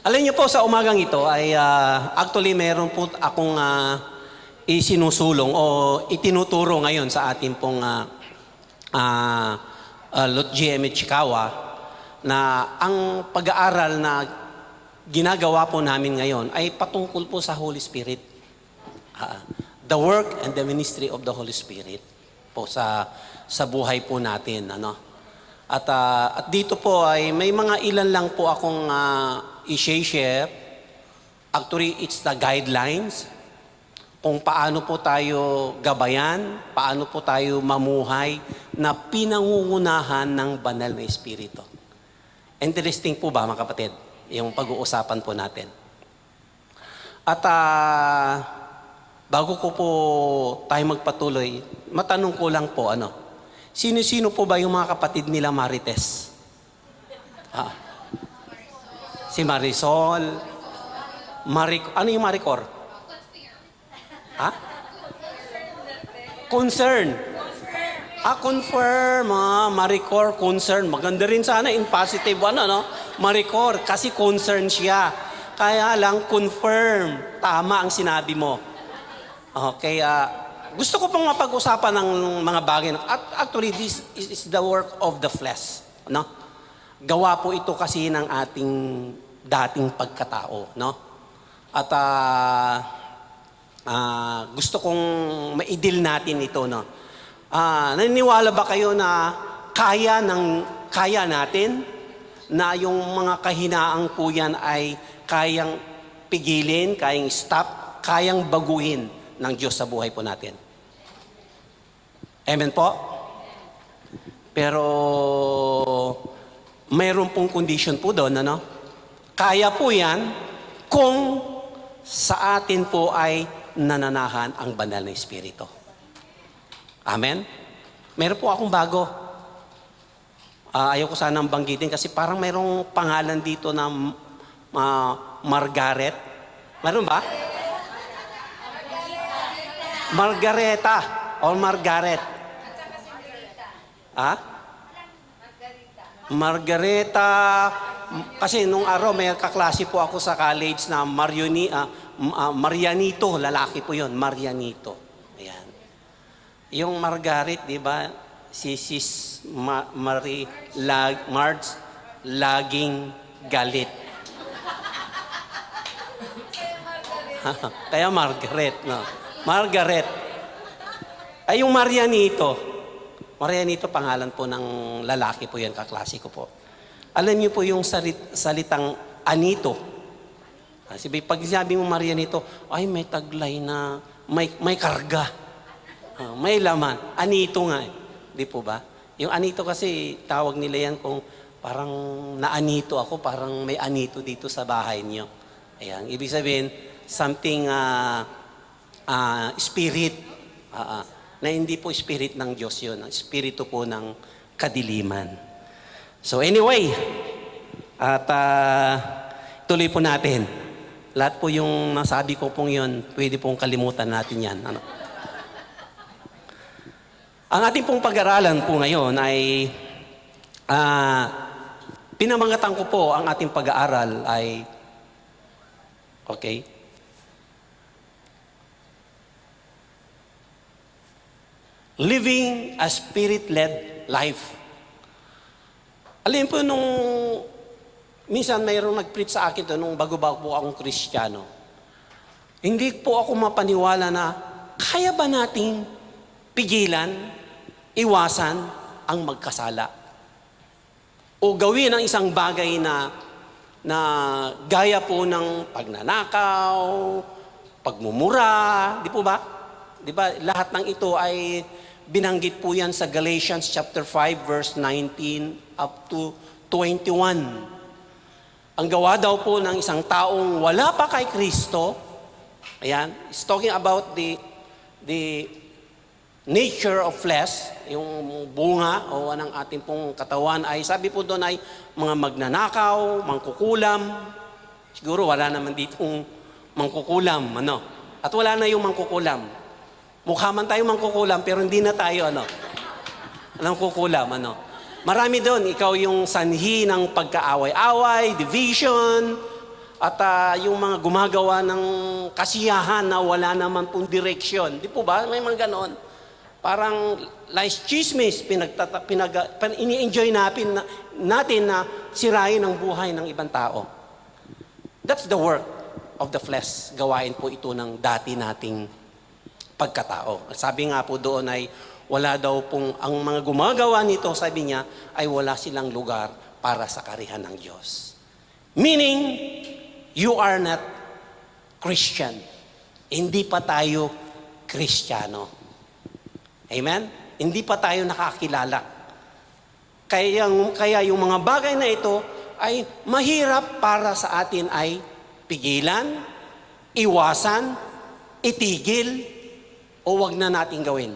Alam niyo po, sa umagang ito ay actually meron po akong isinusulong o itinuturo ngayon sa ating pong Lot GM Chikawa na ang pag-aaral na ginagawa po namin ngayon ay patungkol po sa Holy Spirit. The work and the ministry of the Holy Spirit po sa buhay po natin. At dito po ay may mga ilan lang po akong i-share. Actually, it's the guidelines kung paano po tayo gabayan, paano po tayo mamuhay na pinangungunahan ng banal na Espiritu. Interesting po ba, mga kapatid, yung pag-uusapan po natin. At bago ko po tayo magpatuloy, matanong ko lang po, sino-sino po ba yung mga kapatid nila Marites? Si Marisol. Ano yung Maricor? Concern. Confirm. Maricor, concern. Maganda rin sana, in positive Maricor, kasi concern siya. Kaya lang, confirm. Tama ang sinabi mo. Okay, gusto ko pong mapag-usapan ng mga bagay. Actually, this is the work of the flesh. Gawa po ito kasi ng ating dating pagkatao. At gusto kong maidil natin ito. Naniniwala ba kayo na kaya natin na yung mga kahinaang po yan ay kayang pigilin, kayang stop, kayang baguhin ng Diyos sa buhay po natin? Amen po? Pero mayroon pong condition po doon, Kaya po yan kung sa atin po ay nananahan ang banal na Espiritu. Amen? Meron po akong bago. Ayaw ko sanang banggitin kasi parang mayroong pangalan dito na Margaret. Meron ba? Margareta or Margaret. Margareta. Kasi nung araw may kaklase po ako sa college na Marianito, lalaki po yun, Marianito. Ayan. Yung Margaret, di ba? Si Sis Marge, laging galit. Kaya Margaret, Margaret. Ay, yung Marianito. Marianito, pangalan po ng lalaki po yan, kaklase ko po. Alam niyo po yung salitang anito. Pag sinabi mo Marianito, ay may taglay na, may karga. May laman. Anito nga. Di po ba? Yung anito kasi, tawag nila yan kung parang naanito ako, parang may anito dito sa bahay niyo. Ayan. Ibig sabihin, something spirit. Na hindi po spirit ng Diyos yun. Espiritu po ng kadiliman. So anyway, at tuloy po natin. Lahat po yung nasabi ko pong yun, pwede pong kalimutan natin yan. Ang ating pong pag-aralan po ngayon ay, pinamangatan ko po ang ating pag-aaral ay, okay, living a spirit-led life. Alam po minsan mayroong nag-preach sa akin nung bago-bago po akong Kristiyano. Hindi po ako mapaniwala na kaya ba nating pigilan, iwasan ang magkasala? O gawin ang isang bagay na gaya po ng pagnanakaw, pagmumura, di po ba? Di ba? Lahat ng ito ay binanggit po yan sa Galatians chapter 5 verse 19 up to 21. Ang gawa daw po ng isang taong wala pa kay Kristo, ayan, it's talking about the nature of flesh, yung bunga o ng ating pong katawan ay, sabi po doon ay mga magnanakaw, mangkukulam. Siguro wala naman ditong mangkukulam, At wala na yung mangkukulam. Mukha man tayo mangkukulam, pero hindi na tayo, kukulam, Marami doon, ikaw yung sanhi ng pagkaaway-away, division, At yung mga gumagawa ng kasiyahan na wala naman pong direksyon. Di po ba? May mga ganon. Parang lies chismis, ini-enjoy natin na sirain ang buhay ng ibang tao. That's the work of the flesh. Gawain po ito ng dati nating pagkatao. Sabi nga po doon ay wala daw pong, ang mga gumagawa nito, sabi niya, ay wala silang lugar para sa karihan ng Diyos. Meaning, you are not Christian. Hindi pa tayo Kristiyano. Amen? Hindi pa tayo nakakilala. Kaya yung mga bagay na ito ay mahirap para sa atin ay pigilan, iwasan, itigil, o wag na natin gawin.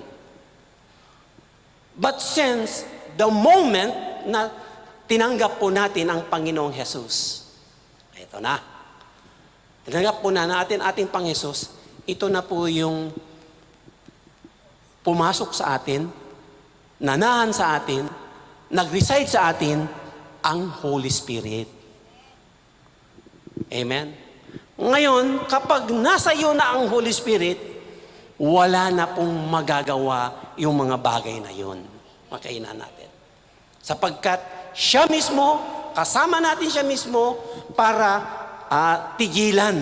But since the moment na tinanggap po natin ang Panginoong Jesus, ito na. Tinanggap po na natin ating Pang Jesus, ito na po yung pumasok sa atin, nanahan sa atin, nag-reside sa atin, ang Holy Spirit. Amen? Ngayon, kapag nasa iyo na ang Holy Spirit, wala na pong magagawa yung mga bagay na yun. Makainan natin. Sapagkat siya mismo, kasama natin siya mismo para tigilan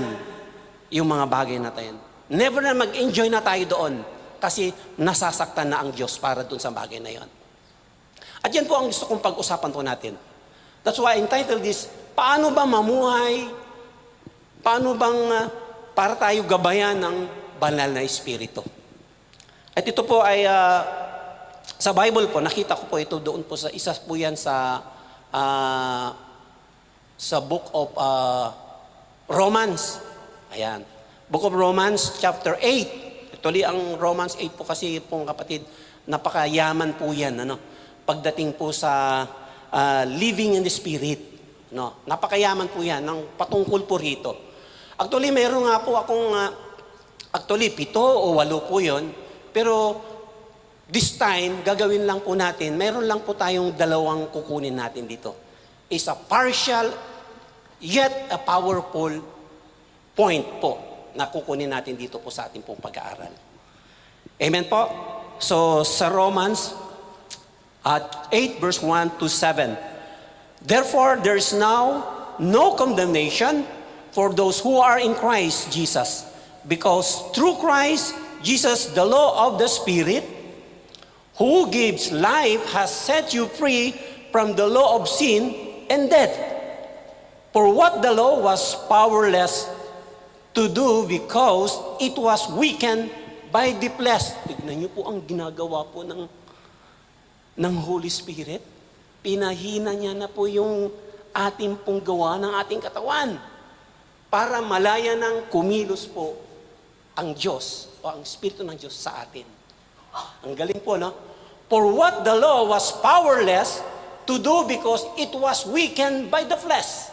yung mga bagay natin. Never na mag-enjoy na tayo doon kasi nasasaktan na ang Diyos para doon sa bagay na yon. At yan po ang gusto kong pag-usapan po natin. That's why I entitled this, paano ba mamuhay? Paano bang para tayo gabayan ng banal na Espiritu? At ito po ay sa Bible po, nakita ko po ito doon po sa isa po yan sa book of Romans. Ayan. Book of Romans chapter 8. Actually, ang Romans 8 po kasi pong kapatid, napakayaman po yan. Pagdating po sa living in the Spirit. Napakayaman po yan ng patungkol po rito. Actually, meron nga po akong, 7 o 8 po yun. Pero this time, gagawin lang po natin, meron lang po tayong 2 kukunin natin dito. Is a partial, yet a powerful point po na kukunin natin dito po sa ating pong pag-aaral. Amen po? So, sa Romans 8 verse 1 to 7. Therefore, there is now no condemnation for those who are in Christ Jesus. Because through Christ Jesus, the law of the Spirit, who gives life, has set you free from the law of sin and death. For what the law was powerless to do because it was weakened by the flesh. Tignan niyo po ang ginagawa po ng Holy Spirit. Pinahina niya na po yung ating pong gawa ng ating katawan para malaya ng kumilos po ang Diyos o ang Espiritu ng Diyos sa atin. Ang galing po, no? For what the law was powerless to do because it was weakened by the flesh,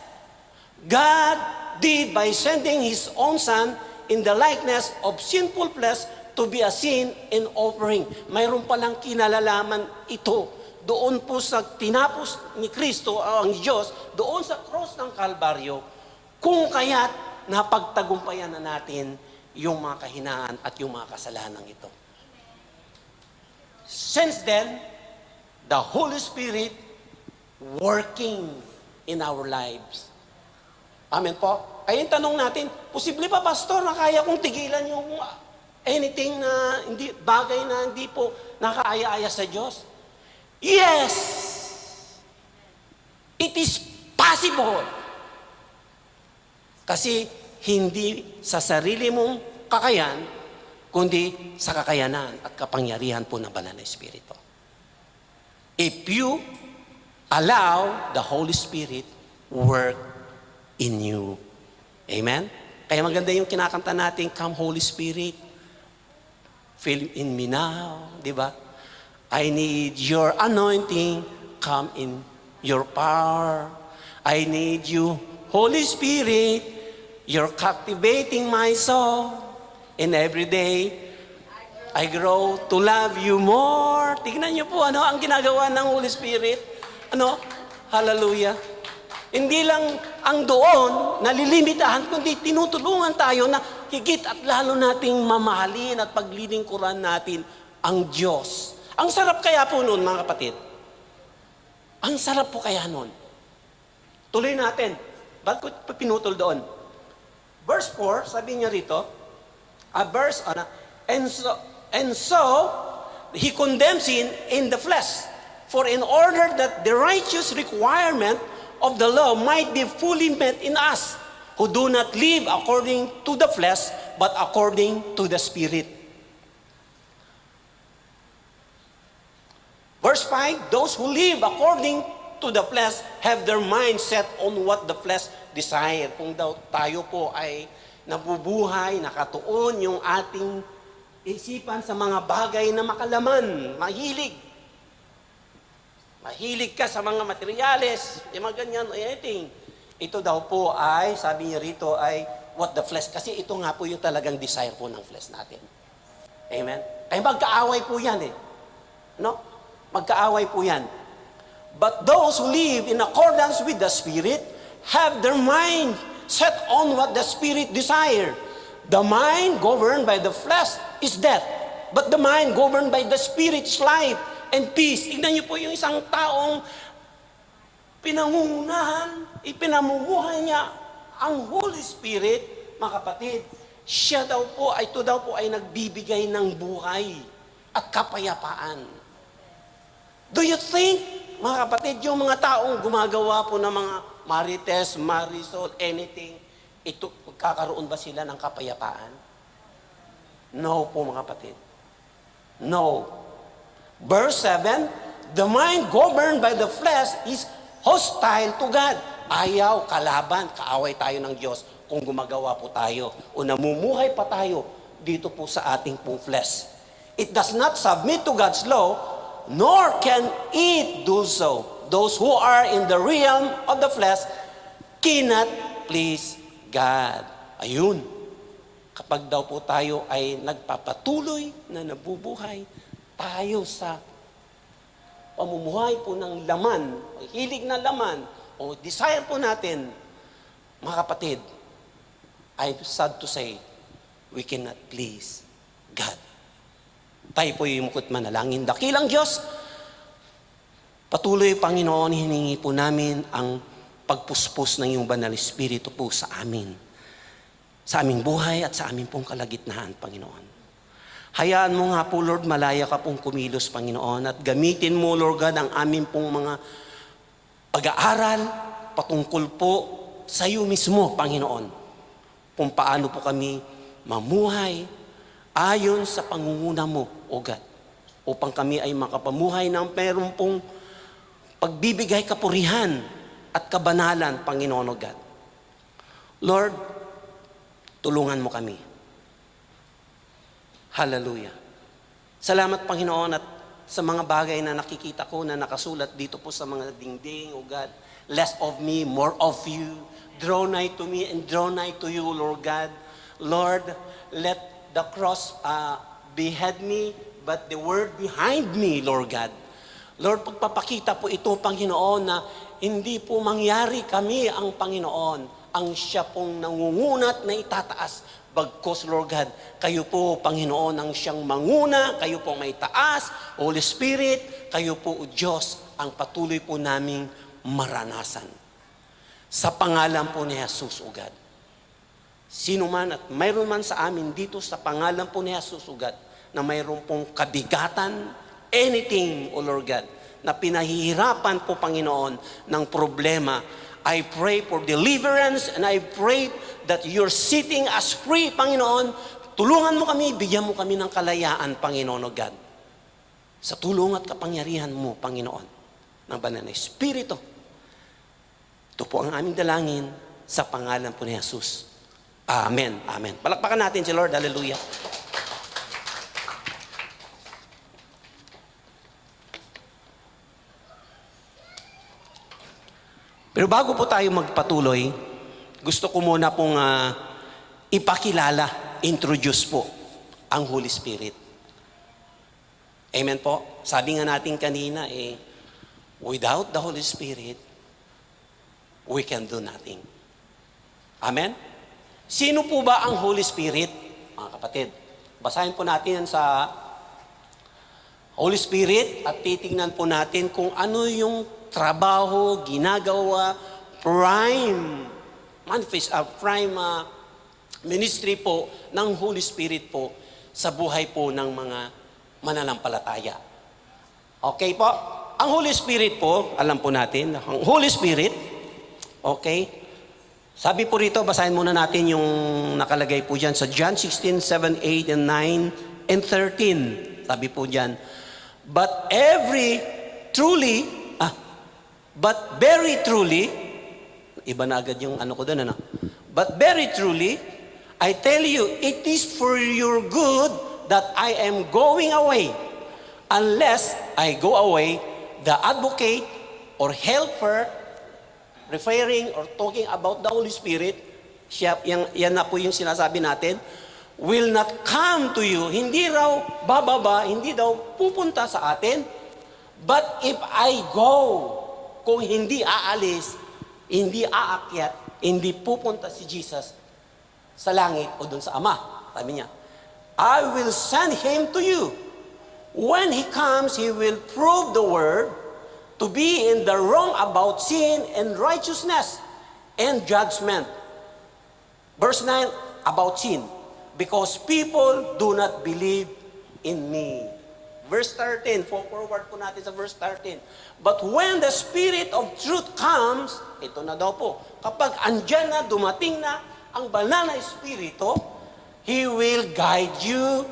God did by sending His own Son in the likeness of sinful flesh to be a sin and offering. Mayroon palang kinalalaman ito doon po sa tinapos ni Kristo ang Diyos, doon sa cross ng Kalbaryo, kung kaya't napagtagumpayan na natin yung mga kahinaan at yung mga kasalanan ito. Since then, the Holy Spirit working in our lives. Amen po? Kaya yung tanong natin, posible ba, Pastor, na kaya kong tigilan yung anything na hindi, bagay na hindi po nakaaya-aya sa Diyos? Yes! It is possible. Kasi hindi sa sarili mong kakayan, kundi sa kakayanan at kapangyarihan po ng Banal na Espiritu. If you allow the Holy Spirit work in you. Amen? Kaya maganda yung kinakanta natin, Come Holy Spirit, fill in me now, di ba? I need your anointing, come in your power. I need you, Holy Spirit, you're captivating my soul. And every day, I grow to love you more. Tignan niyo po, ang ginagawa ng Holy Spirit. Hallelujah. Hindi lang ang doon nalilimitahan, kundi tinutulungan tayo na higit at lalo nating mamahalin at paglilingkuran natin ang Diyos. Ang sarap kaya po noon, mga kapatid. Ang sarap po kaya noon. Tuloy natin. Ba't ko pinutol doon? Verse 4, sabi niya rito, and so, he condemns sin in the flesh. For in order that the righteous requirement of the law might be fully met in us, who do not live according to the flesh, but according to the Spirit. Verse 5, those who live according to the flesh have their mind set on what the flesh desire. Kung daw tayo po ay nabubuhay, nakatuon yung ating isipan sa mga bagay na makalaman, mahilig. Mahilig ka sa mga materyales, yung mga ganyan, anything. Ito daw po ay, sabi niya rito, ay what the flesh. Kasi ito nga po yung talagang desire po ng flesh natin. Amen? Kaya magkaaway po yan eh. No? Magkaaway po yan. But those who live in accordance with the Spirit have their mind set on what the Spirit desire. The mind governed by the flesh is death, but the mind governed by the Spirit is life and peace. Tignan niyo po yung isang taong pinangungunahan, ipinamumuhay niya ang Holy Spirit, mga kapatid. Siya daw po, ito daw po ay nagbibigay ng buhay at kapayapaan. Do you think, mga kapatid, yung mga taong gumagawa po ng mga marites, marisol, anything, ito, magkakaroon ba sila ng kapayapaan? No po, mga kapatid. No. Verse 7, the mind governed by the flesh is hostile to God. Ayaw, kalaban, kaaway tayo ng Diyos kung gumagawa po tayo o namumuhay pa tayo dito po sa ating pong flesh. It does not submit to God's law, nor can it do so. Those who are in the realm of the flesh cannot please God. Ayun. Kapag daw po tayo ay nagpapatuloy na nabubuhay, tayo sa pamumuhay po ng laman, hilig na laman, o desire po natin, mga kapatid, I'm sad to say, we cannot please God. Tayo po yung mukot manalangin. Dakilang Diyos, patuloy, Panginoon, hiningi po namin ang pagpuspos ng iyong banal Espiritu po sa amin, sa aming buhay at sa aming pong kalagitnaan, Panginoon. Hayaan mo nga po, Lord, malaya ka pong kumilos, Panginoon, at gamitin mo, Lord God, ang aming pong mga pag-aaral patungkol po sa iyo mismo, Panginoon, kung paano po kami mamuhay ayon sa pangunguna mo, O God, upang kami ay makapamuhay ng meron pong pagbibigay kapurihan at kabanalan, Panginoon, O God. Lord, tulungan mo kami. Hallelujah. Salamat, Panginoon, at sa mga bagay na nakikita ko na nakasulat dito po sa mga dingding, O God. Less of me, more of you. Draw nigh to me and draw nigh to you, Lord God. Lord, let the cross behead me, but the word behind me, Lord God. Lord, pagpapakita po ito, Panginoon, na hindi po mangyari kami ang Panginoon, ang siya pong nangungunat na itataas. Bagkos, Lord God, kayo po, Panginoon, ang siyang manguna, kayo po may taas, Holy Spirit, kayo po, O Diyos, ang patuloy po naming maranasan. Sa pangalan po ni Jesus, O God. Sino man at mayroon man sa amin dito sa pangalan po ni Jesus, O God, na mayroon pong kabigatan, anything, O Lord God, na pinahihirapan po, Panginoon, ng problema, I pray for deliverance and I pray that you're sitting us free, Panginoon. Tulungan mo kami, bigyan mo kami ng kalayaan, Panginoon o God. Sa tulong at kapangyarihan mo, Panginoon, ng banal na Espiritu. Ito po ang aming dalangin sa pangalan po ni Jesus. Amen. Amen. Palakpakan natin si Lord. Hallelujah. Pero bago po tayo magpatuloy, gusto ko muna pong ipakilala, introduce po ang Holy Spirit. Amen po? Sabi nga natin kanina, without the Holy Spirit, we can do nothing. Amen? Sino po ba ang Holy Spirit? Mga kapatid, basahin po natin yan sa Holy Spirit at titingnan po natin kung ano yung trabaho, ginagawa, prime ministry po ng Holy Spirit po sa buhay po ng mga mananampalataya. Okay po? Ang Holy Spirit po, alam po natin, ang Holy Spirit, okay, sabi po rito, basahin muna natin yung nakalagay po dyan sa John 16, 7, 8, and 9, and 13. Sabi po dyan, but very truly, iba na agad yung ano ko doon, ano? But very truly, I tell you, it is for your good that I am going away. Unless I go away, the advocate or helper, referring or talking about the Holy Spirit, yan na po yung sinasabi natin, will not come to you. Hindi raw bababa, hindi daw pupunta sa atin. But if I go, kung hindi aalis, hindi aakyat, hindi pupunta si Jesus sa langit o dun sa Ama. Sabi niya, I will send Him to you. When He comes, He will prove the word to be in the wrong about sin and righteousness and judgment. Verse 9, about sin. Because people do not believe in me. Verse 13, forward po natin sa verse 13. But when the Spirit of truth comes, ito na daw po, kapag andyan na, dumating na ang banal na Espiritu, He will guide you.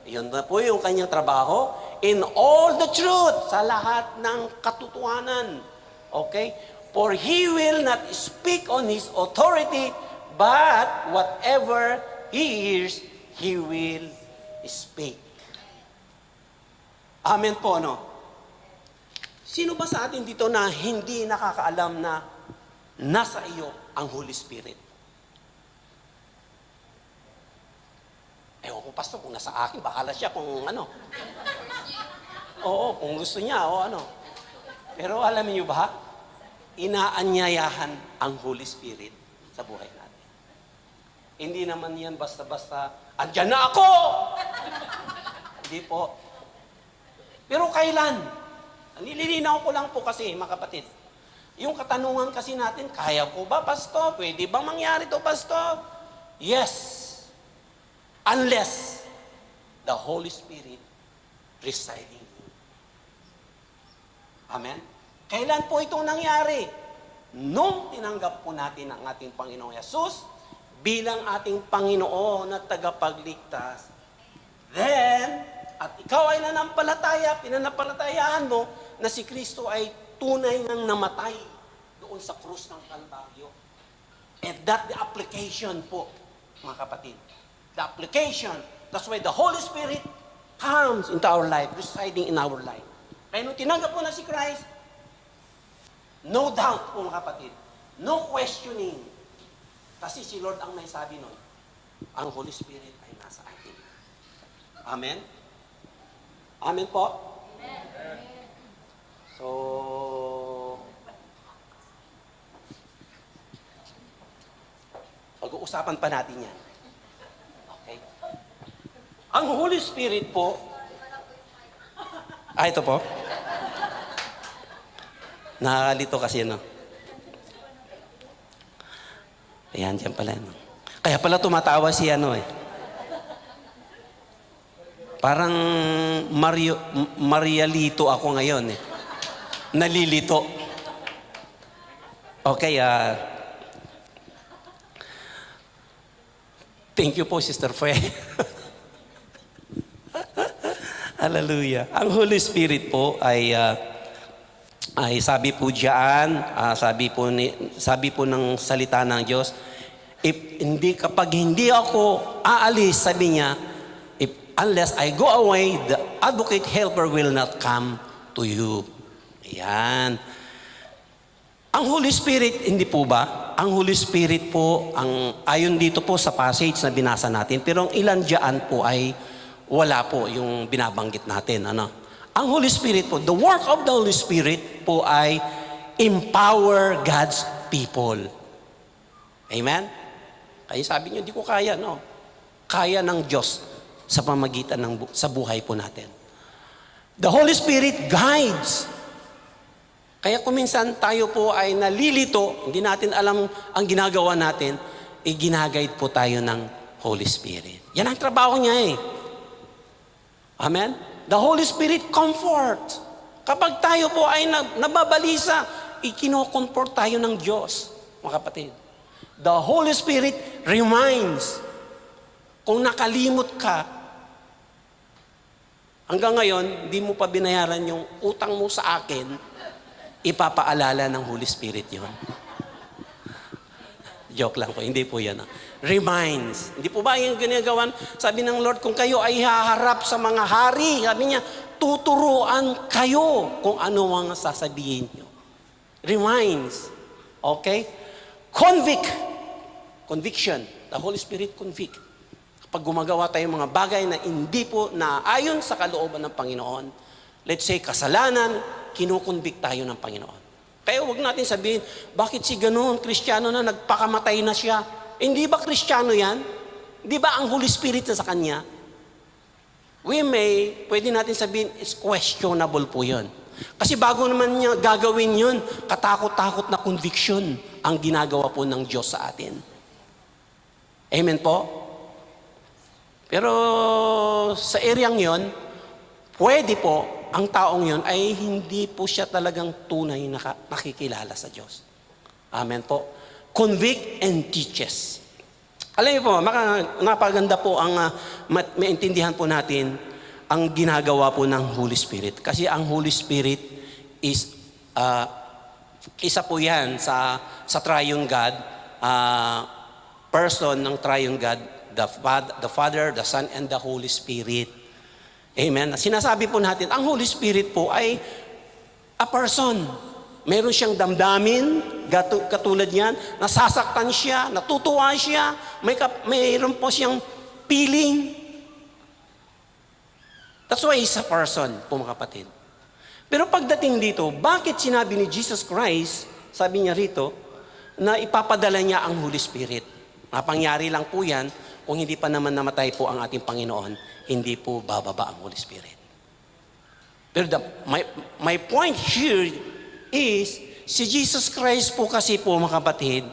Yun na po yung kanyang trabaho. In all the truth, sa lahat ng katotohanan. Okay? For He will not speak on His authority, but whatever He hears, He will speak. Amen po, no? Sino ba sa atin dito na hindi nakakaalam na nasa iyo ang Holy Spirit? Ewan ko, Pastor, kung nasa akin, bahala siya kung ano. Oo, kung gusto niya, o ano. Pero alam niyo ba, inaanyayahan ang Holy Spirit sa buhay natin. Hindi naman yan basta-basta, andyan na ako! Hindi po. Pero kailan? Nililinaw ko lang po kasi, mga kapatid. Yung katanungan kasi natin, kaya ko ba, Pastor? Pwede bang mangyari to, Pastor? Yes. Unless the Holy Spirit residing in you. Amen? Kailan po itong nangyari? Nung tinanggap po natin ang ating Panginoong Yesus bilang ating Panginoon na tagapagligtas. Then, at ikaw ay nanampalataya, pinanampalatayaan mo na si Kristo ay tunay nang namatay doon sa krus ng Kalbaryo. And that the application po, mga kapatid. The application. That's why the Holy Spirit comes into our life, residing in our life. Kaya nung tinanggap mo na si Christ, no doubt po, mga kapatid, no questioning. Kasi si Lord ang may sabi nun, ang Holy Spirit ay nasa atin. Amen? Amen po? Amen. So, pag-uusapan pa natin yan. Okay? Ang Holy Spirit po, ito po. Nakakalito kasi, no? Ayan, dyan pala. No? Kaya pala tumatawa si ano eh. Parang Marialito ako ngayon eh. Nalilito. Okay, thank you po, Sister Fe. Hallelujah. Ang Holy Spirit po ay sabi po diyan, sabi po ng salita ng Diyos, kapag hindi ako aalis, sabi niya, unless I go away, the advocate helper will not come to you. Ayan. Ang Holy Spirit, hindi po ba? Ang Holy Spirit po, ayon dito po sa passage na binasa natin, pero ang ilan dyan po ay wala po yung binabanggit natin. Ano? Ang Holy Spirit po, the work of the Holy Spirit po ay empower God's people. Amen? Kaya sabi niyo, di ko kaya, no? Kaya ng Diyos sa pamagitan sa buhay po natin. The Holy Spirit guides. Kaya kung minsan tayo po ay nalilito, hindi natin alam ang ginagawa natin, ginagayad po tayo ng Holy Spirit. Yan ang trabaho niya eh. Amen? The Holy Spirit comforts. Kapag tayo po ay nababalisa, ikino-comfort tayo ng Diyos, mga kapatid. The Holy Spirit reminds. Kung nakalimot ka, hanggang ngayon, hindi mo pa binayaran yung utang mo sa akin, ipapaalala ng Holy Spirit yun. Joke lang po, hindi po yan. Reminds. Hindi po ba yung ginagawan? Sabi ng Lord, kung kayo ay haharap sa mga hari, sabi niya, tuturuan kayo kung ano ang sasabihin nyo. Reminds. Okay? Conviction. The Holy Spirit convict. Kapag gumagawa tayo mga bagay na hindi po naayon sa kalooban ng Panginoon, let's say kasalanan, kinukonvict tayo ng Panginoon. Kaya huwag natin sabihin, bakit si ganoon, Kristiyano na, nagpakamatay na siya? Hindi ba Kristiyano yan? Hindi ba ang Holy Spirit na sa kanya? Pwede natin sabihin, it's questionable po yun. Kasi bago naman niya gagawin yun, katakot-takot na conviction ang ginagawa po ng Diyos sa atin. Amen po? Pero sa eryang yon, pwede po ang taong yon ay hindi po siya talagang tunay na nakikilala sa Diyos. Amen po. Convict and teaches. Alam niyo po, napaganda po ang maintindihan po natin ang ginagawa po ng Holy Spirit. Kasi ang Holy Spirit is isa po yan sa Triune God, person ng Triune God, the Father, the Son, and the Holy Spirit. Amen. Sinasabi po natin, ang Holy Spirit po ay a person. Meron siyang damdamin, katulad niyan, nasasaktan siya, natutuwa siya, mayroon po siyang feeling. That's why he's a person, po mga kapatid. Pero pagdating dito, bakit sinabi ni Jesus Christ, sabi niya rito, na ipapadala niya ang Holy Spirit? Napangyari lang po yan, kung hindi pa naman namatay po ang ating Panginoon, hindi po bababa ang Holy Spirit. Pero my point here is, si Jesus Christ po kasi po mga kapatid,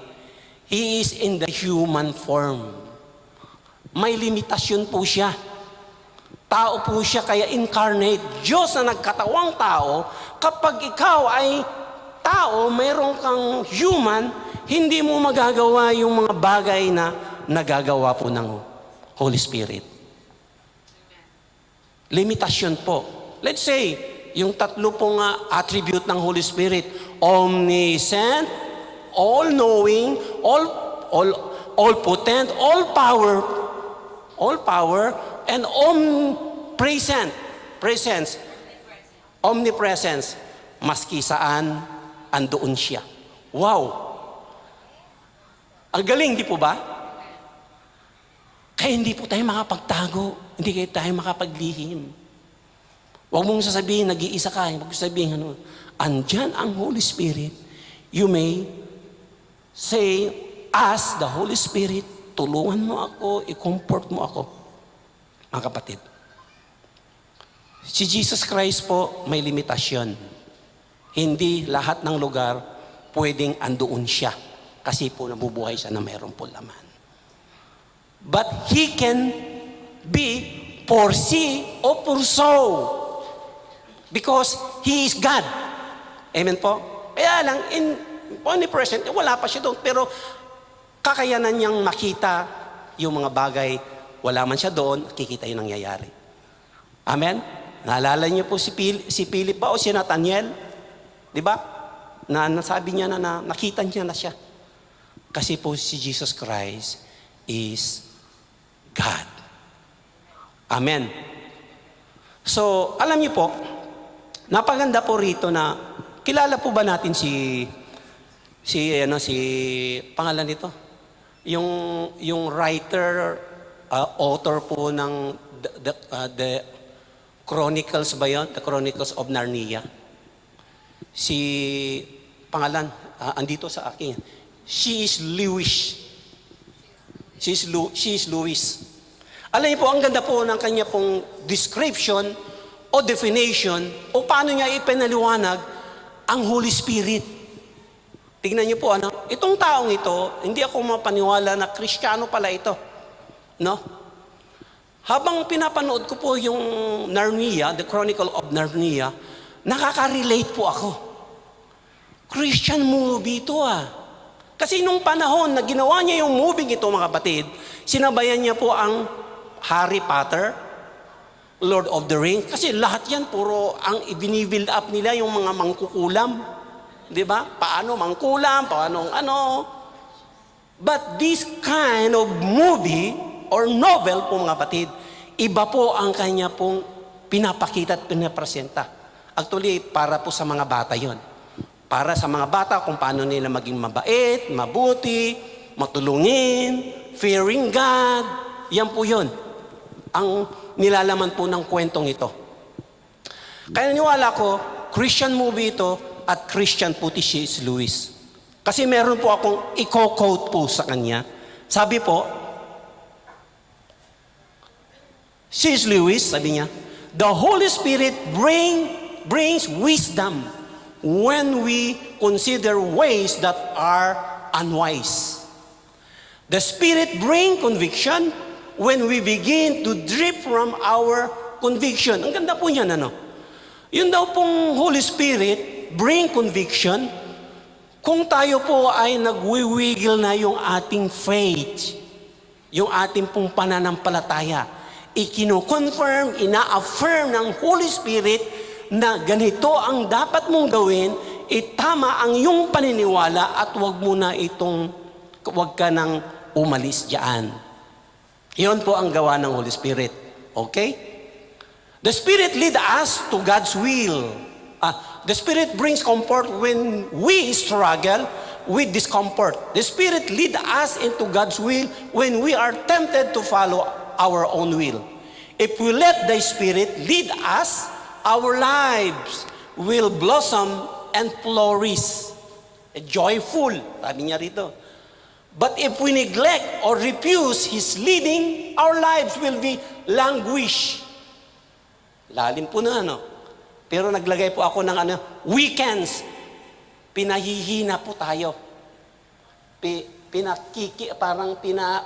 He is in the human form. May limitasyon po siya. Tao po siya, kaya incarnate. Diyos na nagkatawang tao, kapag ikaw ay tao, mayroon kang human, hindi mo magagawa yung mga bagay na nagagawa po ng Holy Spirit. Limitasyon po. Let's say, yung tatlo pong attribute ng Holy Spirit, omniscient, all-knowing, all-potent, all-power, and omnipresence. Maski saan, andoon siya. Wow! Ang galing, di po ba? Kaya hindi po tayo makapagtago. Hindi tayo makapaglihim. Huwag mong sasabihin, nag-iisa ka. Huwag mong sasabihin, andyan ang Holy Spirit. You may say, ask the Holy Spirit, tulungan mo ako, i-comfort mo ako. Mga kapatid, si Jesus Christ po may limitasyon. Hindi lahat ng lugar pwedeng andoon siya. Kasi po nabubuhay siya na mayroon po laman. But He can be foresee o purso. Because He is God. Amen po? Kaya lang, omnipresent, wala pa siya doon. Pero kakayanan niyang makita yung mga bagay. Wala man siya doon, kikita yung nangyayari. Amen? Naalala niyo po si Philip ba o si Nathaniel? Di ba? Nasabi niya na nakita niya na siya. Kasi po si Jesus Christ is God. Amen. So, alam niyo po, napaganda po rito na, kilala po ba natin si pangalan nito? Yung writer, author po ng the Chronicles ba yun? The Chronicles of Narnia. Pangalan, andito sa akin. C.S. Lewis. C.S. Lewis. Alam niyo po, ang ganda po ng kanya pong description o definition o paano niya ipinaliwanag ang Holy Spirit. Tingnan niyo po, itong taong ito, hindi ako mapaniwala na Kristiyano pala ito. No? Habang pinapanood ko po yung Narnia, The Chronicle of Narnia, nakaka-relate po ako. Christian movie ito Kasi nung panahon na ginawa niya yung movie ito, mga kapatid, sinabayan niya po ang Harry Potter, Lord of the Rings. Kasi lahat yan, puro ang ibinibuild up nila yung mga mangkukulam. Di ba? Paano mangkulam, paano But this kind of movie or novel po, mga kapatid, iba po ang kanya pong pinapakita at pinapresenta. Actually, para po sa mga bata yon. Para sa mga bata kung paano nila maging mabait, mabuti, matulungin, fearing God. Yan po yun. Ang nilalaman po ng kwentong ito. Kaya niwala ko, Christian movie ito at Christian po si C.S. Lewis. Kasi meron po akong i-quote po sa kanya. Sabi po, C.S. Lewis, sabi niya, the Holy Spirit brings wisdom when we consider ways that are unwise. The Spirit brings conviction when we begin to drift from our conviction. Ang ganda po niyan, Yun daw pong Holy Spirit bring conviction kung tayo po ay nagwiwigil na yung ating faith, yung ating pong pananampalataya. Ikino-confirm, ina-affirm ng Holy Spirit na ganito ang dapat mong gawin, itama ang iyong paniniwala at wag ka nang umalis diyan. Iyon po ang gawa ng Holy Spirit. Okay? The Spirit lead us to God's will. The Spirit brings comfort when we struggle with discomfort. The Spirit lead us into God's will when we are tempted to follow our own will. If we let the Spirit lead us, our lives will blossom and flourish. Joyful, sabi niya rito. But if we neglect or refuse His leading, our lives will be languish. Lalim po na, Pero naglagay po ako ng weekends. Pinahihina po tayo.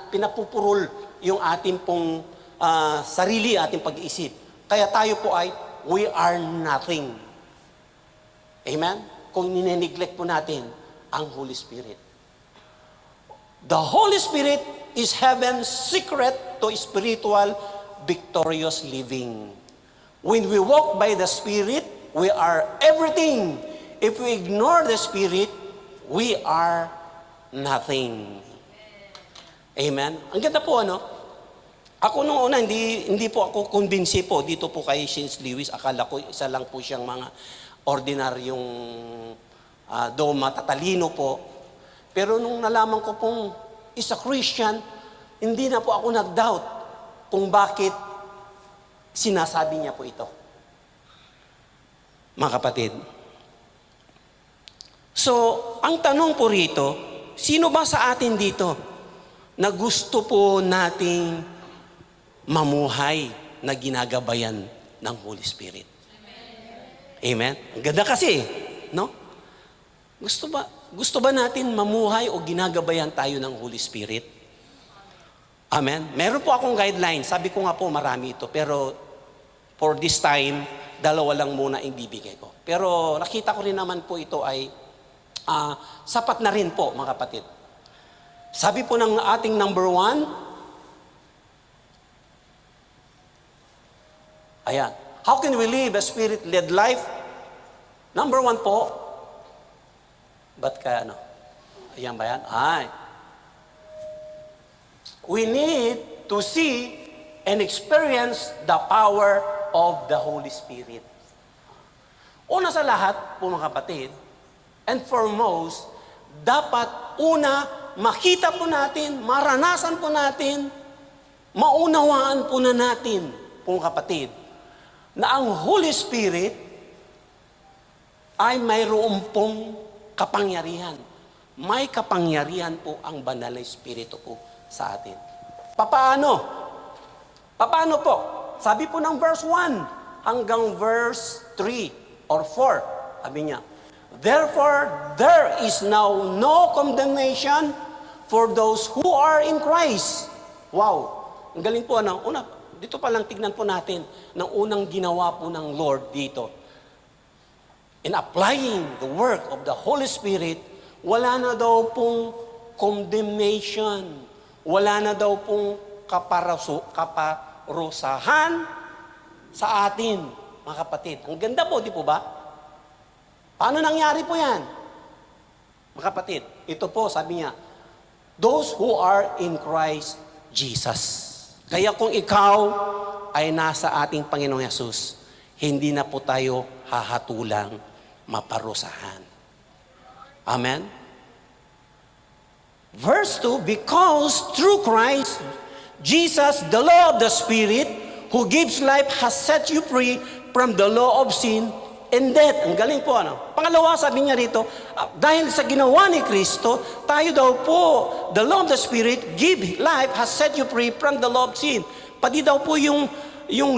Pinapupurol yung ating pong sarili, ating pag-iisip. Kaya tayo po ay we are nothing. Amen? Kung nineneglect po natin ang Holy Spirit. The Holy Spirit is heaven's secret to spiritual victorious living. When we walk by the Spirit, we are everything. If we ignore the Spirit, we are nothing. Amen? Ang ganda po, Ako nung una, hindi po ako convinced po dito po kay C.S. Lewis. Akala ko isa lang po siyang mga ordinaryong matatalino po. Pero nung nalaman ko pong isa Christian, hindi na po ako nag-doubt kung bakit sinasabi niya po ito. Mga kapatid. So, ang tanong po rito, sino ba sa atin dito na gusto po nating mamuhay na ginagabayan ng Holy Spirit? Amen? Ang ganda kasi, Gusto ba natin mamuhay o ginagabayan tayo ng Holy Spirit? Amen? Meron po akong guideline. Sabi ko nga po, marami ito. Pero for this time, dalawa lang muna ang bibigay ko. Pero nakita ko rin naman po ito ay sapat na rin po, mga kapatid. Sabi po ng ating number 1, ayan. How can we live a Spirit-led life? Number 1 po, ba't kaya ayan ba yan? We need to see and experience the power of the Holy Spirit. Una sa lahat po, mga kapatid, and foremost, dapat makita po natin, maranasan po natin, maunawaan po na natin, po mga kapatid, na ang Holy Spirit ay mayroon pong kapangyarihan. May kapangyarihan po ang banal na Espiritu po sa atin. Papaano? Papaano po? Sabi po ng verse 1 hanggang verse 3 or 4. Sabi niya, therefore, there is now no condemnation for those who are in Christ. Wow! Ang galing po, ano? Dito pa lang tignan po natin ng unang ginawa po ng Lord dito. In applying the work of the Holy Spirit, wala na daw pong condemnation. Wala na daw pong kaparusahan sa atin, mga kapatid. Ang ganda po, di po ba? Paano nangyari po yan? Mga kapatid, ito po, sabi niya, those who are in Christ Jesus. Kaya kung ikaw ay nasa ating Panginoong Yesus, hindi na po tayo hahatulang maparusahan. Amen? Verse 2, because through Christ, Jesus, the law of the Spirit, who gives life, has set you free from the law of sin and death. Ang galing po, ano? Pangalawa, sabi niya rito, dahil sa ginawa ni Kristo, tayo daw po, the law of the Spirit, give life, has set you free from the law of sin. Pati daw po yung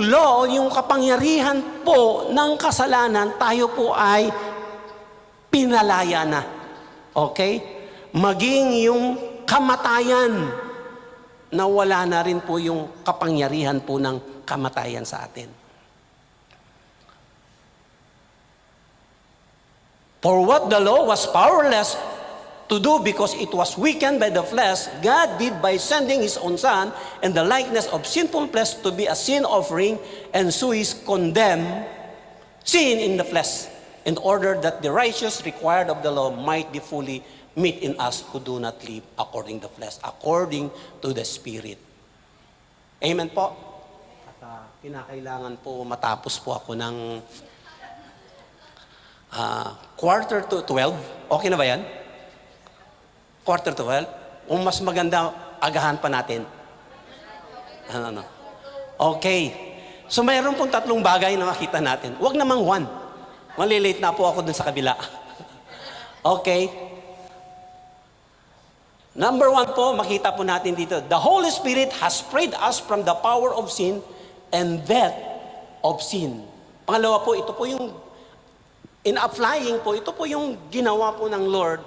law, yung kapangyarihan po ng kasalanan, tayo po ay pinalaya na. Okay? Maging yung kamatayan, na wala na rin po yung kapangyarihan po ng kamatayan sa atin. For what the law was powerless to do because it was weakened by the flesh, God did by sending His own Son in the likeness of sinful flesh to be a sin offering, and so He condemned sin in the flesh, in order that the righteous required of the law might be fully met in us who do not live according to the flesh, according to the Spirit. Amen po? At kinakailangan po matapos po ako ng 11:45. Okay na ba yan? 11:45? O mas maganda, agahan pa natin. Ano? Okay. So mayroon pong 3 bagay na makita natin. Huwag namang 1. Malilate na po ako dun sa kabila. Okay. Number 1 po, makita po natin dito. The Holy Spirit has freed us from the power of sin and death of sin. Pangalawa po, ito po yung, in applying po, ito po yung ginawa po ng Lord,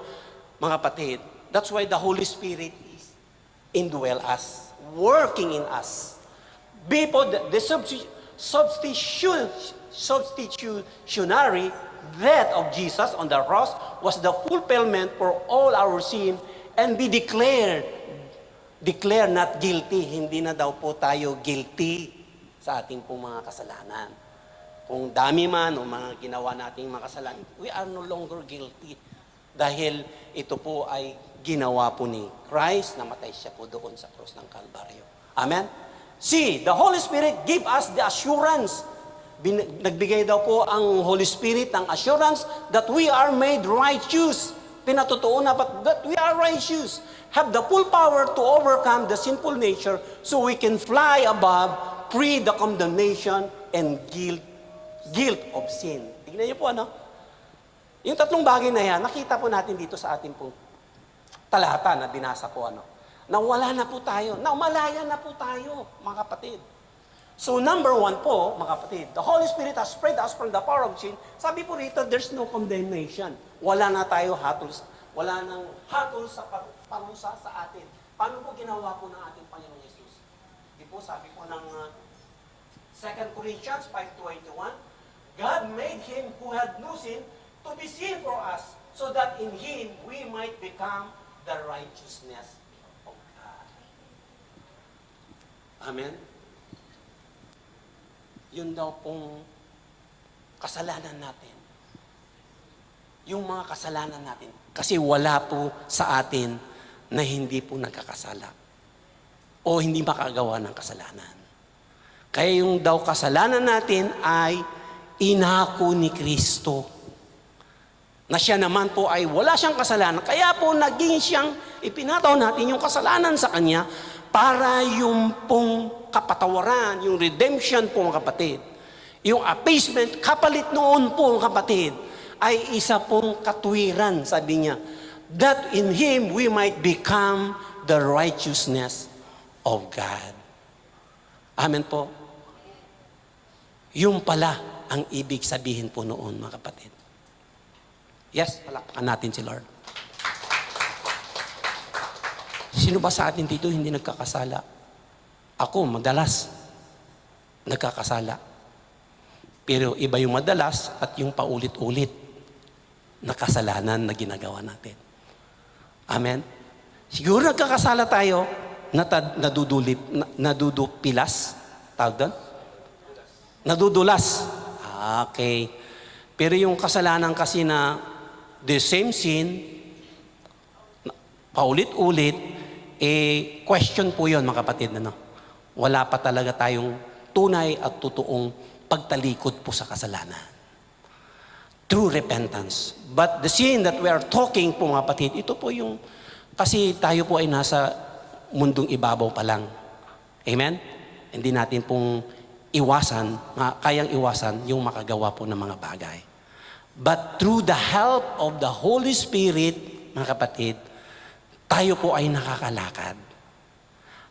mga kapatid. That's why the Holy Spirit is indwell us, working in us. Before the substitutionary death of Jesus on the cross was the fulfillment for all our sin and be declared not guilty. Hindi na daw po tayo guilty sa ating pong mga kasalanan. Kung dami man o mga ginawa nating mga kasalanan, we are no longer guilty. Dahil ito po ay ginawa po ni Christ, namatay siya po doon sa cross ng Kalbaryo. Amen? See, the Holy Spirit give us the assurance. Nagbigay daw po ang Holy Spirit ng assurance that we are made righteous. Pinatutuo na that we are righteous. Have the full power to overcome the sinful nature so we can fly above, free the condemnation and guilt of sin. Tignan niyo po, ano? Yung 3 bagay na yan, nakita po natin dito sa ating pong talata na binasa po, ano? Na wala na po tayo, na umalaya na po tayo, mga kapatid. So number 1 po, mga kapatid, the Holy Spirit has freed us from the power of sin. Sabi po rito, there's no condemnation. Wala na tayo hatol, wala nang hatol sa parusa sa atin. Paano po ginawa po ng ating Panginoong Yesus? Di po, sabi po ng 2 Corinthians 5:21, God made Him who had no sin to be sin for us, so that in Him we might become the righteousness of God. Amen? Yun daw pong kasalanan natin. Yung mga kasalanan natin. Kasi wala po sa atin na hindi po nagkakasala. O hindi makagawa ng kasalanan. Kaya yung daw kasalanan natin ay inako ni Kristo. Na siya naman po ay wala siyang kasalanan. Kaya po naging siyang ipinataw natin yung kasalanan sa Kanya para yung pong kapatawaran, yung redemption po mga kapatid. Yung appeasement, kapalit noon po mga kapatid, ay isa pong katwiran, sabi niya, that in Him we might become the righteousness of God. Amen po. Yung pala ang ibig sabihin po noon, mga kapatid. Yes, palakpakan natin si Lord. Sino ba sa atin dito hindi nagkakasala? Ako, madalas nagkakasala. Pero iba yung madalas at yung paulit-ulit na kasalanan na ginagawa natin. Amen? Siguro nagkakasala tayo, nadudupilas. Tawag doon? Nadudulas. Okay. Pero yung kasalanan kasi na the same sin, paulit-ulit, question po yun, mga kapatid. Wala pa talaga tayong tunay at totoong pagtalikod po sa kasalanan. True repentance. But the sin that we are talking po, mga kapatid, ito po yung, kasi tayo po ay nasa mundong ibabaw pa lang. Amen? Hindi natin pong kayang iwasan yung makagawa po ng mga bagay. But through the help of the Holy Spirit, mga kapatid, tayo po ay nakakalakad.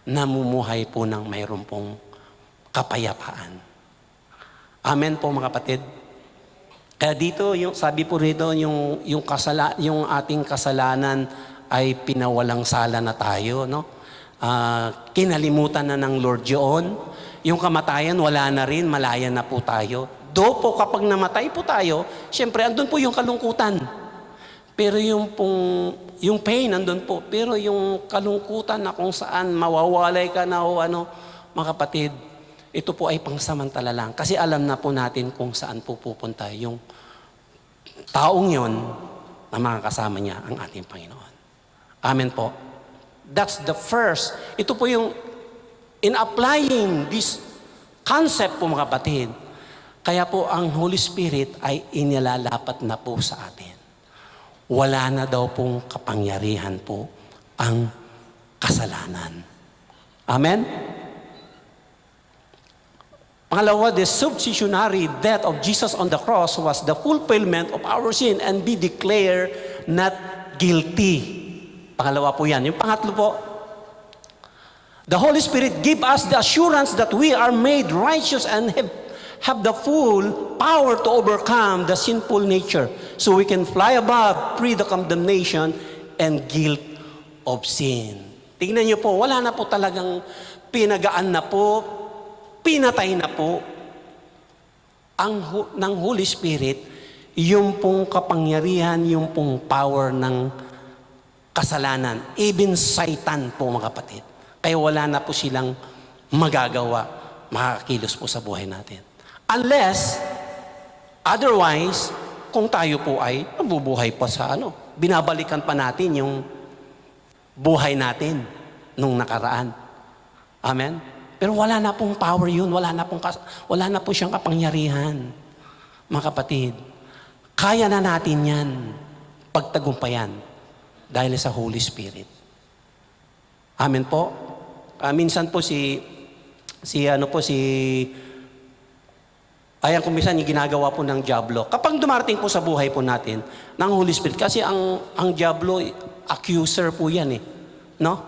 Namumuhay po ng mayroon pong kapayapaan. Amen po, mga kapatid. Kaya dito, sabi po rito, yung ating kasalanan ay pinawalang sala na tayo, no? Kinalimutan na ng Lord yun. Yung kamatayan, wala na rin, malaya na po tayo. Do po kapag namatay po tayo, syempre andun po yung kalungkutan. Pero yung pain andun po. Pero yung kalungkutan na kung saan mawawalay ka na o ano, mga kapatid, ito po ay pangsamantala lang. Kasi alam na po natin kung saan po pupunta yung taong yon na makakasama niya ang ating Panginoon. Amen po. That's the first. Ito po yung in applying this concept po, mga kapatid. Kaya po ang Holy Spirit ay inilalapat na po sa atin. Wala na daw pong kapangyarihan po ang kasalanan. Amen? Pangalawa, the substitutionary death of Jesus on the cross was the fulfillment of our sin and be declared not guilty. Pangalawa po yan. Yung pangatlo po, the Holy Spirit give us the assurance that we are made righteous and have the full power to overcome the sinful nature so we can fly above, free the condemnation and guilt of sin. Tingnan niyo po, wala na po talagang pinagaan na po, pinatay na po ng Holy Spirit yung pong kapangyarihan, yung pong power ng kasalanan. Even Satan po, mga kapatid. Kaya wala na po silang magagawa, makakakilos po sa buhay natin. Unless, otherwise, kung tayo po ay nabubuhay pa sa binabalikan pa natin yung buhay natin nung nakaraan. Amen? Pero wala na pong power yun, wala na po siyang kapangyarihan. Mga kapatid, kaya na natin yan pagtagumpayan dahil sa Holy Spirit. Amen po. Minsan po ayan kung minsan yung ginagawa po ng Diablo. Kapag dumarating po sa buhay po natin ng Holy Spirit, kasi ang Diablo, accuser po yan no?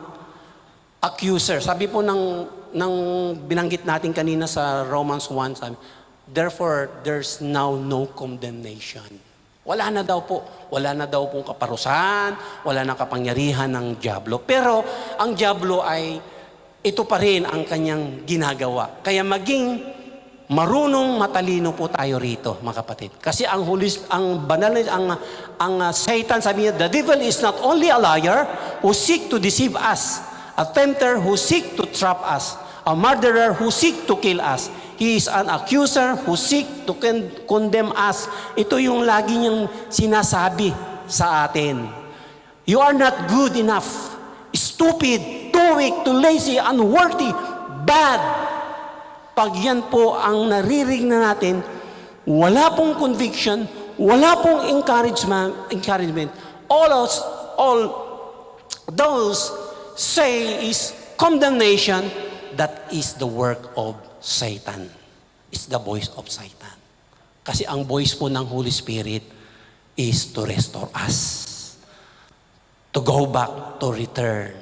Accuser. Sabi po ng binanggit natin kanina sa Romans 1, sabi, therefore, there's now no condemnation. Wala na daw pong kaparusahan, wala na kapangyarihan ng Diablo. Pero ang Diablo ay ito pa rin ang kanyang ginagawa. Kaya maging marunong matalino po tayo rito, mga kapatid. Kasi ang Satan, sabi niya, the devil is not only a liar who seek to deceive us, a tempter who seek to trap us, a murderer who seek to kill us. He is an accuser who seek to condemn us. Ito yung lagi niyang sinasabi sa atin. You are not good enough, stupid, too weak, too lazy, unworthy, bad. Pag yan po ang naririnig na natin, wala pong conviction, wala pong encouragement. All those say is condemnation. That is the work of Satan. It's the voice of Satan. Kasi ang voice po ng Holy Spirit, is to restore us. To go back, to return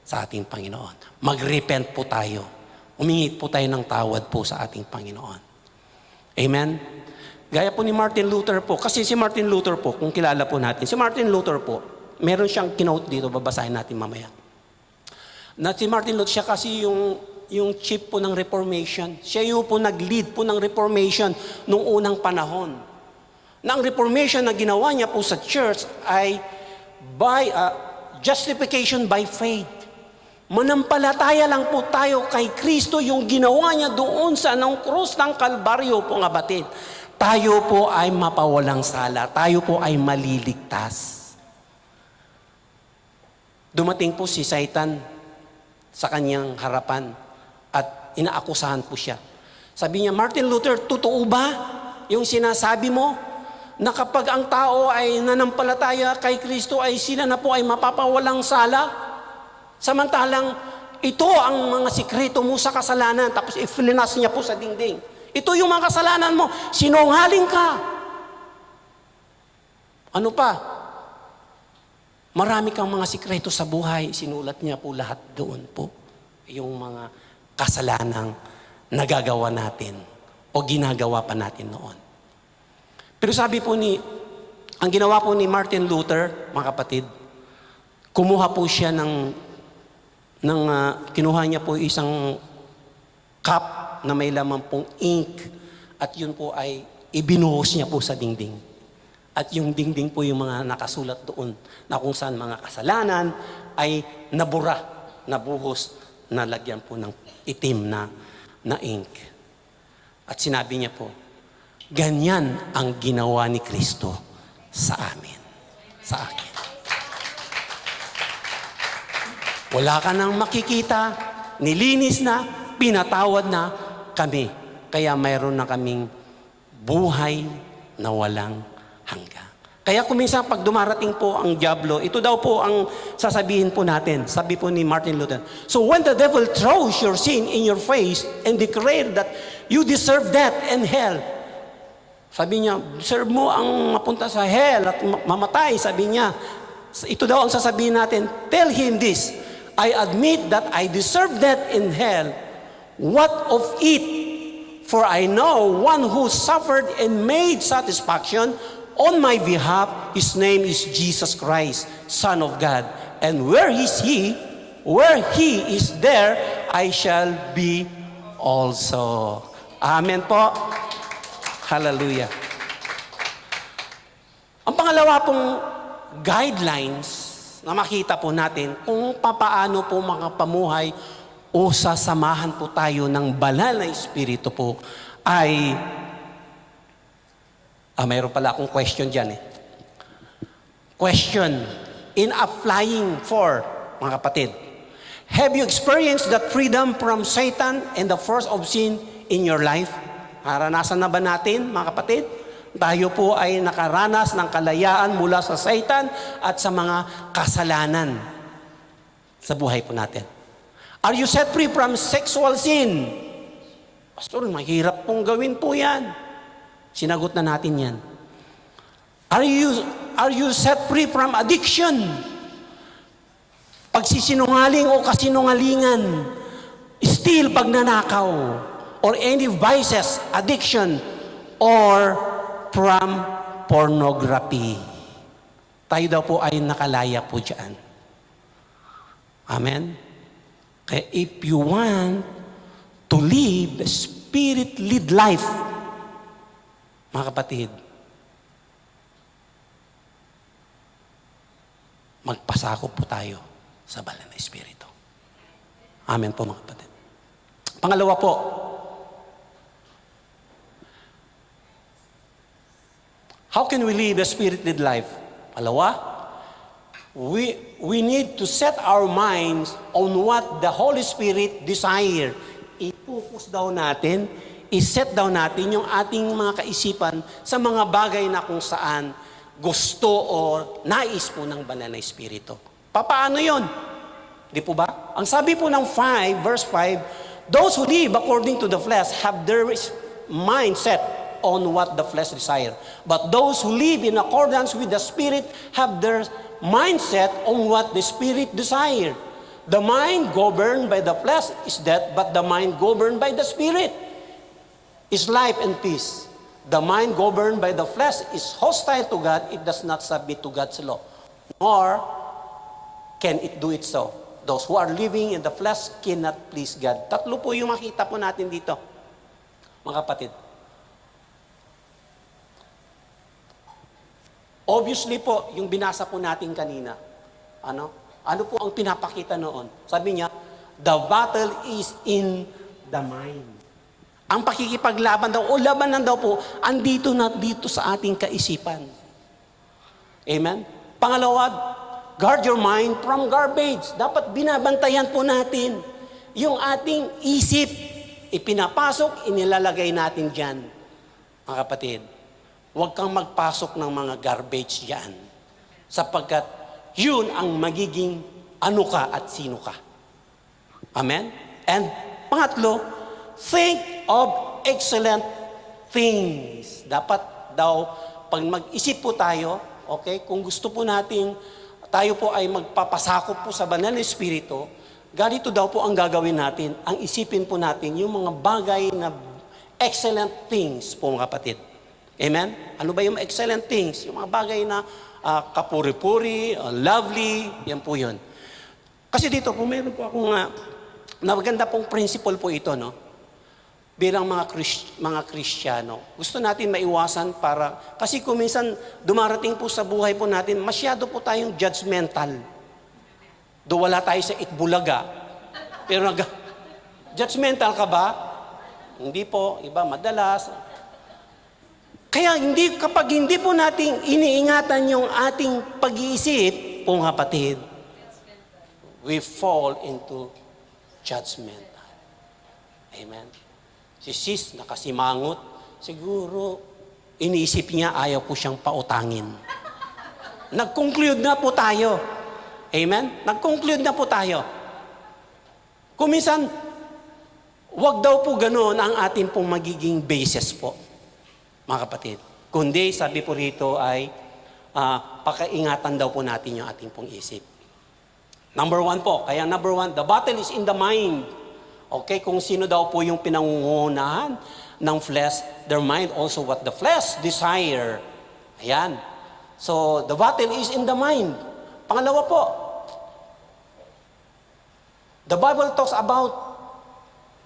sa ating Panginoon. Mag-repent po tayo. Humingi po tayo ng tawad po sa ating Panginoon. Amen? Gaya po ni Martin Luther po. Kasi si Martin Luther po, kung kilala po natin, si Martin Luther po, meron siyang kinote dito, babasahin natin mamaya. Na si Martin Luther, siya kasi yung chief po ng Reformation. Siya yung po nag-lead po ng Reformation noong unang panahon. Na ang Reformation na ginawa niya po sa church ay by justification by faith. Manampalataya lang po tayo kay Kristo, yung ginawa niya doon sa krus ng Kalbaryo po nga batid. Tayo po ay mapawalang sala. Tayo po ay maliligtas. Dumating po si Satan sa kanyang harapan at inaakusahan po siya. Sabi niya, Martin Luther, totoo ba yung sinasabi mo na kapag ang tao ay nanampalataya kay Kristo ay sila na po ay mapapawalang sala? Samantalang ito ang mga sikreto mo sa kasalanan. Tapos iflinas niya po sa dingding. Ito yung mga kasalanan mo. Sinungaling ka. Ano pa? Marami kang mga sikreto sa buhay. Sinulat niya po lahat doon po. Yung mga kasalanang nagagawa natin o ginagawa pa natin noon. Pero sabi po ang ginawa po ni Martin Luther, mga kapatid, kumuha po siya kinuha niya po isang cup na may laman pong ink at yun po ay ibinuhos niya po sa dingding. At yung dingding po yung mga nakasulat doon na kung saan mga kasalanan ay nabura, nabuhos, nalagyan po ng itim na ink. At sinabi niya po, ganyan ang ginawa ni Kristo sa amin, sa akin. Wala ka nang makikita, nilinis na, pinatawad na kami. Kaya mayroon na kaming buhay na walang hanggan. Kaya kung minsan pag dumarating po ang diablo, ito daw po ang sasabihin po natin. Sabi po ni Martin Luther, so when the devil throws your sin in your face and declare that you deserve death and hell, sabi niya, deserve mo ang mapunta sa hell at mamatay, sabi niya. Ito daw ang sasabihin natin, tell him this, I admit that I deserve death in hell. What of it? For I know one who suffered and made satisfaction on my behalf. His name is Jesus Christ, Son of God. And where is he? Where he is there, I shall be also. Amen po. Hallelujah. Ang pangalawa pong guidelines na makita po natin kung papaano po makapamuhay o sasamahan po tayo ng banal na Espiritu po ay mayroon pala akong question dyan eh. Question, in applying for, mga kapatid, have you experienced that freedom from Satan and the force of sin in your life? Naranasan na ba natin, mga kapatid? Tayo po ay nakaranas ng kalayaan mula sa Satan at sa mga kasalanan sa buhay po natin. Are you set free from sexual sin? Pastor, mahirap pong gawin po yan. Sinagot na natin yan. Are you set free from addiction? Pagsisinungaling o kasinungalingan, steal, pagnanakaw, or any vices, addiction, or from pornography. Tayo daw po ay nakalaya po dyan. Amen? Kaya if you want to live the Spirit-led life, mga kapatid, magpasakop po tayo sa banal na Espiritu. Amen po, mga kapatid. Pangalawa po, how can we live a Spirit-led life? Palawa, we need to set our minds on what the Holy Spirit desire. I-focus daw natin, i-set daw natin yung ating mga kaisipan sa mga bagay na kung saan gusto o nais po ng banal na Espiritu. Paano yun? Di po ba? Ang sabi po ng verse 5, those who live according to the flesh have their mindset on what the flesh desire. But those who live in accordance with the Spirit have their mindset on what the Spirit desire. The mind governed by the flesh is death, but the mind governed by the Spirit is life and peace. The mind governed by the flesh is hostile to God. It does not submit to God's law, nor can it do it so. Those who are living in the flesh cannot please God. Tatlo po yung makita po natin dito, mga kapatid. Obviously po, yung binasa po natin kanina, ano po ang pinapakita noon? Sabi niya, the battle is in the mind. Ang pakikipaglaban daw, o labanan daw po, andito na dito sa ating kaisipan. Amen? Pangalawa, guard your mind from garbage. Dapat binabantayan po natin yung ating isip. Ipinapasok, inilalagay natin dyan. Mga kapatid, huwag kang magpasok ng mga garbage dyan. Sapagkat yun ang magiging ano ka at sino ka. Amen? And pangatlo, think of excellent things. Dapat daw, pag mag-isip po tayo, okay, kung gusto po nating tayo po ay magpapasakop po sa banal na Espiritu, ganito daw po ang gagawin natin. Ang isipin po natin yung mga bagay na excellent things po mga kapatid. Amen? Ano ba yung excellent things? Yung mga bagay na kapuri-puri, lovely, yan po yun. Kasi dito po, meron po akong maganda pong principle po ito, no? Bilang mga Kristiyano. Gusto natin maiwasan kasi kung minsan dumarating po sa buhay po natin, masyado po tayong judgmental. Do wala tayo sa Itbulaga. Pero judgmental ka ba? Hindi po, iba madalas. Kaya kapag hindi po natin iniingatan yung ating pag-iisip, po kapatid, we fall into judgmental. Amen. Si sis, nakasimangot, siguro, iniisip niya, ayaw po siyang pautangin. Nag-conclude na po tayo. Amen? Nag-conclude na po tayo. Kung minsan, wag daw po ganoon ang ating pong magiging basis po, mga kapatid. Kundi, sabi po rito ay, pakaingatan daw po natin yung ating pong isip. Number one po, the battle is in the mind. Okay, kung sino daw po yung pinangungunahan ng flesh, their mind also what the flesh desire. Ayan. So, the battle is in the mind. Pangalawa po, the Bible talks about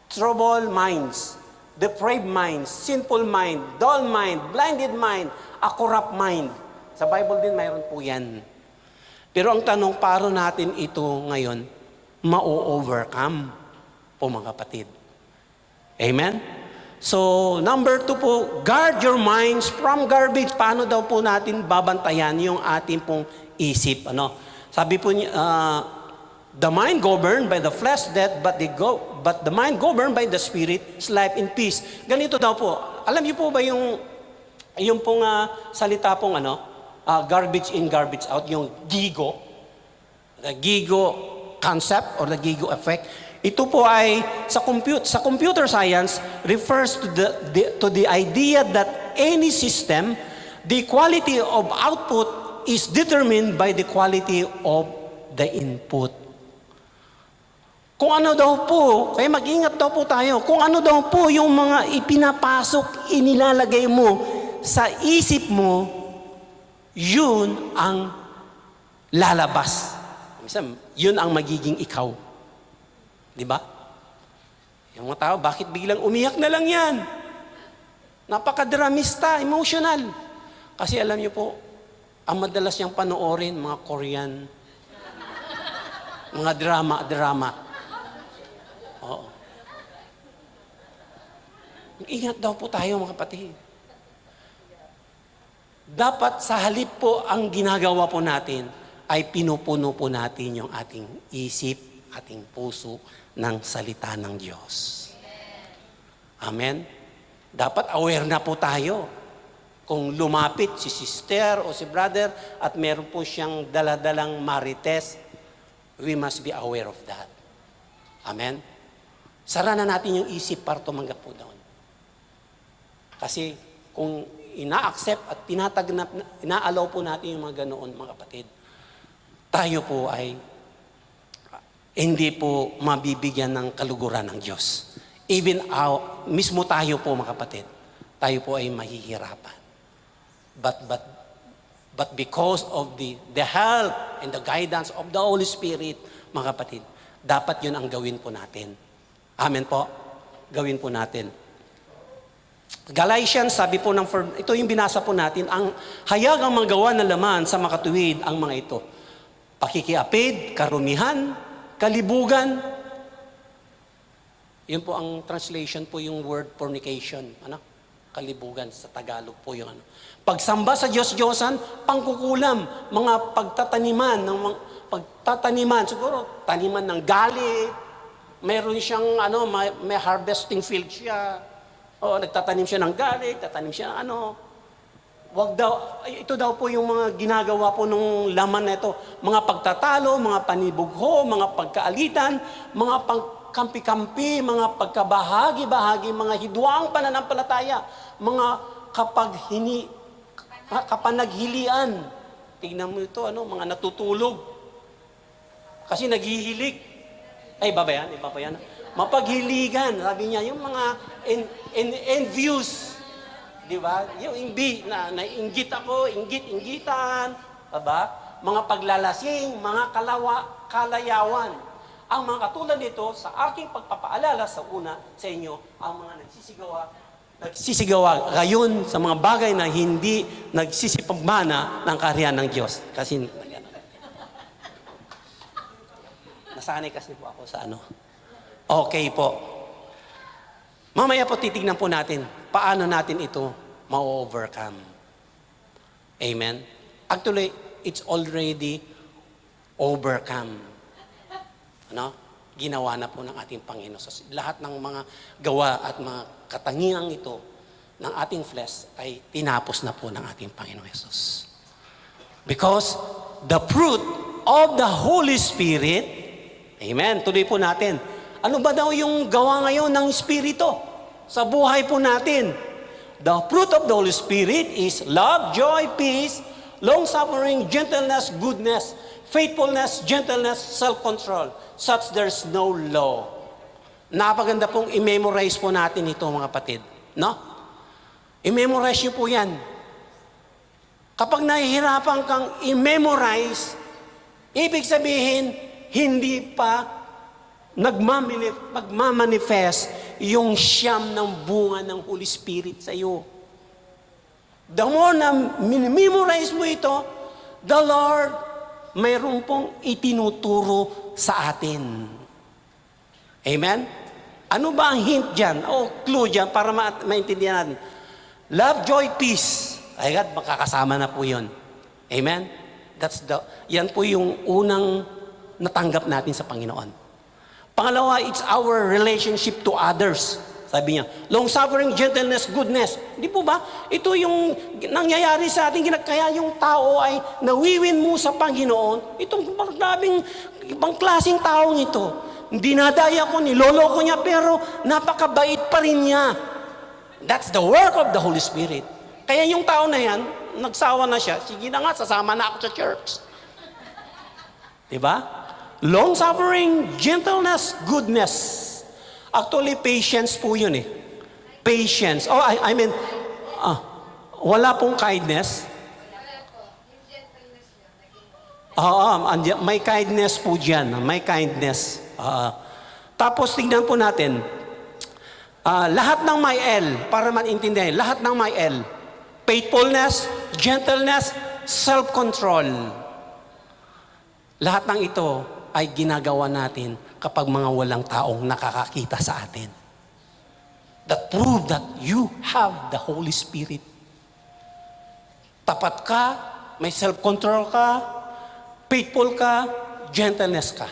troubled minds, depraved minds, sinful mind, dull mind, blinded mind, a corrupt mind. Sa Bible din mayroon po yan. Pero ang tanong, paano natin ito ngayon ma-overcome? Po mga kapatid. Amen? So, number 2 po, guard your minds from garbage. Paano daw po natin babantayan yung ating pong isip? Sabi po niya, the mind governed by the flesh death, but the mind governed by the Spirit is life and peace. Ganito daw po. Alam niyo po ba yung pong salita pong garbage in, garbage out, yung GIGO? The GIGO concept or the GIGO effect. Ito po ay sa computer science refers to the idea that any system, the quality of output is determined by the quality of the input. Kung ano daw po, kaya mag-ingat daw po tayo, kung ano daw po yung mga ipinapasok, inilalagay mo sa isip mo, yun ang lalabas. Yun ang magiging ikaw. Di ba? Yung mga tao, bakit biglang umiyak na lang yan? Napakadramista, emotional. Kasi alam niyo po, ang madalas niyang panoorin, mga Korean, mga drama. Oo. Ingat daw po tayo mga kapatid. Dapat sa halip po ang ginagawa po natin ay pinupuno po natin yung ating isip, ating puso, ng salita ng Diyos. Amen? Dapat aware na po tayo. Kung lumapit si sister o si brother at meron po siyang daladalang marites, we must be aware of that. Amen? Sara na natin yung isip para tumanggap po doon. Kasi kung ina-accept at inaalaw po natin yung mga ganoon, mga kapatid, tayo po ay hindi po mabibigyan ng kaluguran ng Diyos. Even mismo tayo po, mga kapatid, tayo po ay mahihirapan. But because of the help and the guidance of the Holy Spirit, mga kapatid, dapat yun ang gawin po natin. Amen po? Gawin po natin. Galatians, sabi po ito yung binasa po natin, ang hayag ang magawa ng laman sa makatuwid ang mga ito. Pakikiapid, karumihan, kalibugan. Yun po ang translation po yung word fornication. Kalibugan sa Tagalog po yung Pagsamba sa Diyos-Diyosan, pangkukulam, mga pagtataniman, siguro, taniman ng galit, meron siyang, may harvesting field siya, nagtatanim siya ng galit, tatanim siya ng wag daw, ito daw po yung mga ginagawa po ng laman na ito, mga pagtatalo, mga panibugho, mga pagkaalitan, mga pagkampi-kampi, mga pagkabahagi-bahagi, mga hidwaang pananampalataya, mga kapanaghilian. Tingnan mo ito, mga natutulog. Kasi naghihilig. Iba ba yan? Mapaghiligan. Sabi niya, yung mga envious. Di ba? Yung nainggit ako, inggitan. Diba? Mga paglalasing, mga kalayawan. Ang mga katulad nito, sa aking pagpapaalala sa inyo, ang mga nagsisigawa gayon sa mga bagay na hindi nagsisipagmana ng kaharian ng Diyos. Kasi, nasanay kasi po ako sa Okay po. Mamaya po titignan po natin, paano natin ito ma-overcome. Amen? Actually, it's already overcome. Ginawa na po ng ating Panginoon. So, lahat ng mga gawa at mga katangiang ito ng ating flesh ay tinapos na po ng ating Panginoon Jesus. Because the fruit of the Holy Spirit, amen, tuloy po natin. Ano ba daw yung gawa ngayon ng Espiritu sa buhay po natin? The fruit of the Holy Spirit is love, joy, peace, long-suffering, gentleness, goodness, faithfulness, gentleness, self-control. Such there's no law. Napaganda pong i-memorize po natin ito, mga kapatid. No? I-memorize nyo po yan. Kapag nahihirapan kang i-memorize, ibig sabihin, hindi pa nagmamanifest yung siyam ng bunga ng Holy Spirit sa iyo. The more na memorize mo ito, the Lord mayroon pong itinuturo sa atin. Amen? Ano ba ang hint dyan? Clue dyan para maintindihan natin. Love, joy, peace. Ay God, makakasama na po yun. Amen? Yan po yung unang natanggap natin sa Panginoon. Pangalawa, it's our relationship to others. Sabi niya, long-suffering, gentleness, goodness. Hindi po ba? Ito yung nangyayari sa atin. Kaya yung tao ay nawiwin mo sa Panginoon. Itong grabing ibang klaseng taong ito. Dinadaya ko, niloloko niya, pero napakabait pa rin niya. That's the work of the Holy Spirit. Kaya yung tao na yan, nagsawa na siya, sige na nga, sasama na ako sa church. Diba? Long-suffering, gentleness, goodness. Actually, patience po yun eh. Patience. I mean, wala pong kindness. May kindness po dyan. May kindness. Tapos, tingnan po natin. Lahat ng may L, para maintindihan, lahat ng may L. Faithfulness, gentleness, self-control. Lahat ng ito ay ginagawa natin kapag mga walang taong nakakakita sa atin. That prove that you have the Holy Spirit. Tapat ka, may self-control ka, faithful ka, gentleness ka.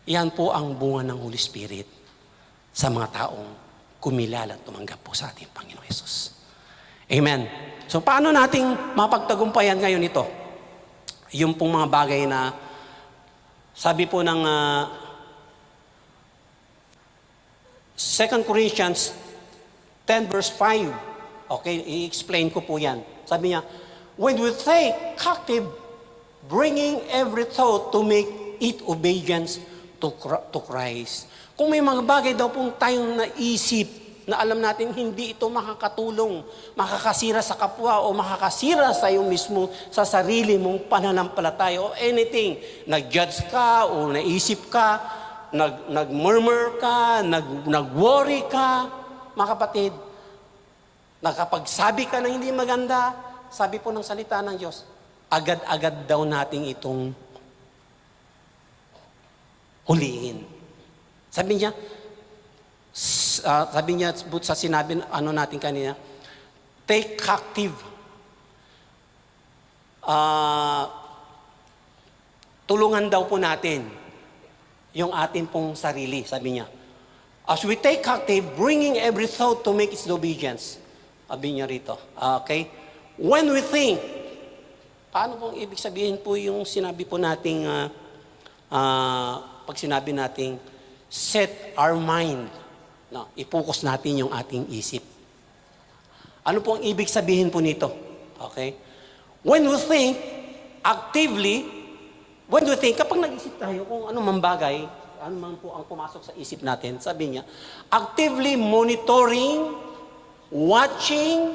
Yan po ang bunga ng Holy Spirit sa mga taong kumilala at tumanggap po sa ating Panginoon Jesus. Amen. So paano nating mapagtagumpayan ngayon ito? Yung pong mga bagay na sabi po ng 2 Corinthians 10 verse 5, Okay, i-explain ko po yan. Sabi niya, when we take captive, bringing every thought to make it obedience to Christ. Kung may mga bagay daw pong tayong naisip, na alam natin hindi ito makakatulong, makakasira sa kapwa o makakasira sa iyo mismo, sa sarili mong pananampalataya o anything. Nag-judge ka o naisip ka, nag-murmur ka, nag-worry ka, mga kapatid. Nakapagsabi ka na hindi maganda, sabi po ng salita ng Diyos, agad-agad daw natin itong hulihin. Sabi niya, sa sinabi natin kanina, take captive. Tulungan daw po natin yung atin pong sarili, sabi niya. As we take captive, bringing every thought to make its obedience. Sabi niya rito. Okay? When we think, paano pong ibig sabihin po yung sinabi po nating, pag sinabi nating, set our mind. No, i-focus natin yung ating isip. Ano po ang ibig sabihin po nito? Okay? When we think actively, kapag nag-isip tayo kung ano man bagay, ano man po ang pumasok sa isip natin, sabi niya, actively monitoring, watching,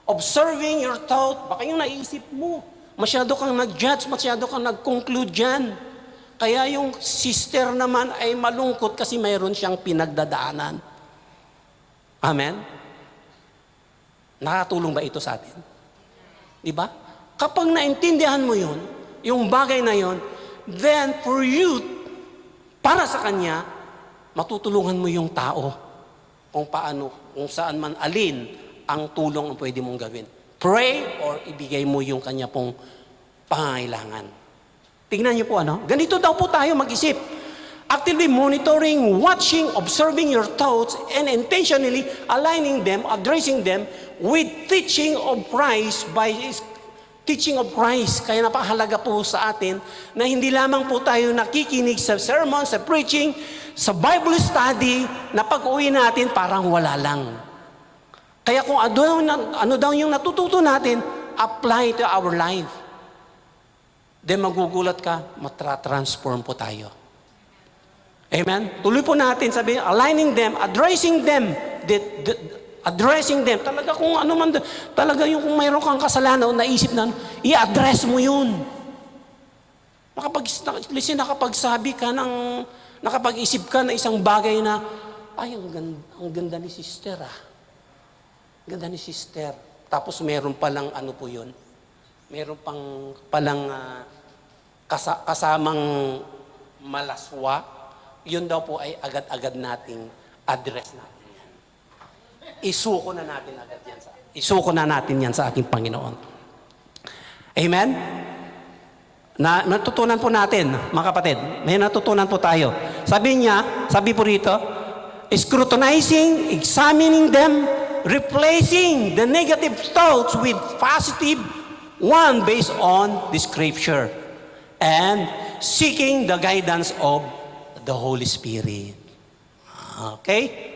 observing your thought, baka yung naisip mo, masyado kang nag-judge, masyado kang nag-conclude dyan. Kaya yung sister naman ay malungkot kasi mayroon siyang pinagdadaanan. Amen? Nakatulong ba ito sa atin? Di ba? Kapag naintindihan mo yun, yung bagay na yun, then for you, para sa kanya, matutulungan mo yung tao kung paano, kung saan man alin ang tulong ang pwede mong gawin. Pray or ibigay mo yung kanya pong pangangailangan. Tingnan niyo po ganito daw po tayo mag-isip. Actively monitoring, watching, observing your thoughts, and intentionally aligning them, addressing them with teaching of Christ by teaching of Christ. Kaya napakahalaga po sa atin na hindi lamang po tayo nakikinig sa sermon, sa preaching, sa Bible study, na pag-uwi natin parang wala lang. Kaya kung ano daw yung natututo natin, apply to our life. Then magugulat ka, matra-transform po tayo. Amen? Tuloy po natin, sabihin, aligning them, addressing them, addressing them. Talaga kung ano man, talaga yung kung mayroon kang kasalanan o naisip na, i-address mo yun. Nakapagsabi ka ng, nakapag-isip ka ng isang bagay na, ay, ang ganda ni sister Ang ganda ni sister. Tapos meron palang ano po yun, meron palang kasamang malaswa, yun daw po ay agad-agad nating address natin yan. Isuko na natin yan sa ating Panginoon. Amen? Natutunan po natin, mga kapatid, may natutunan po tayo. Sabi po rito, scrutinizing, examining them, replacing the negative thoughts with positive one based on the Scripture, and seeking the guidance of the Holy Spirit. Okay?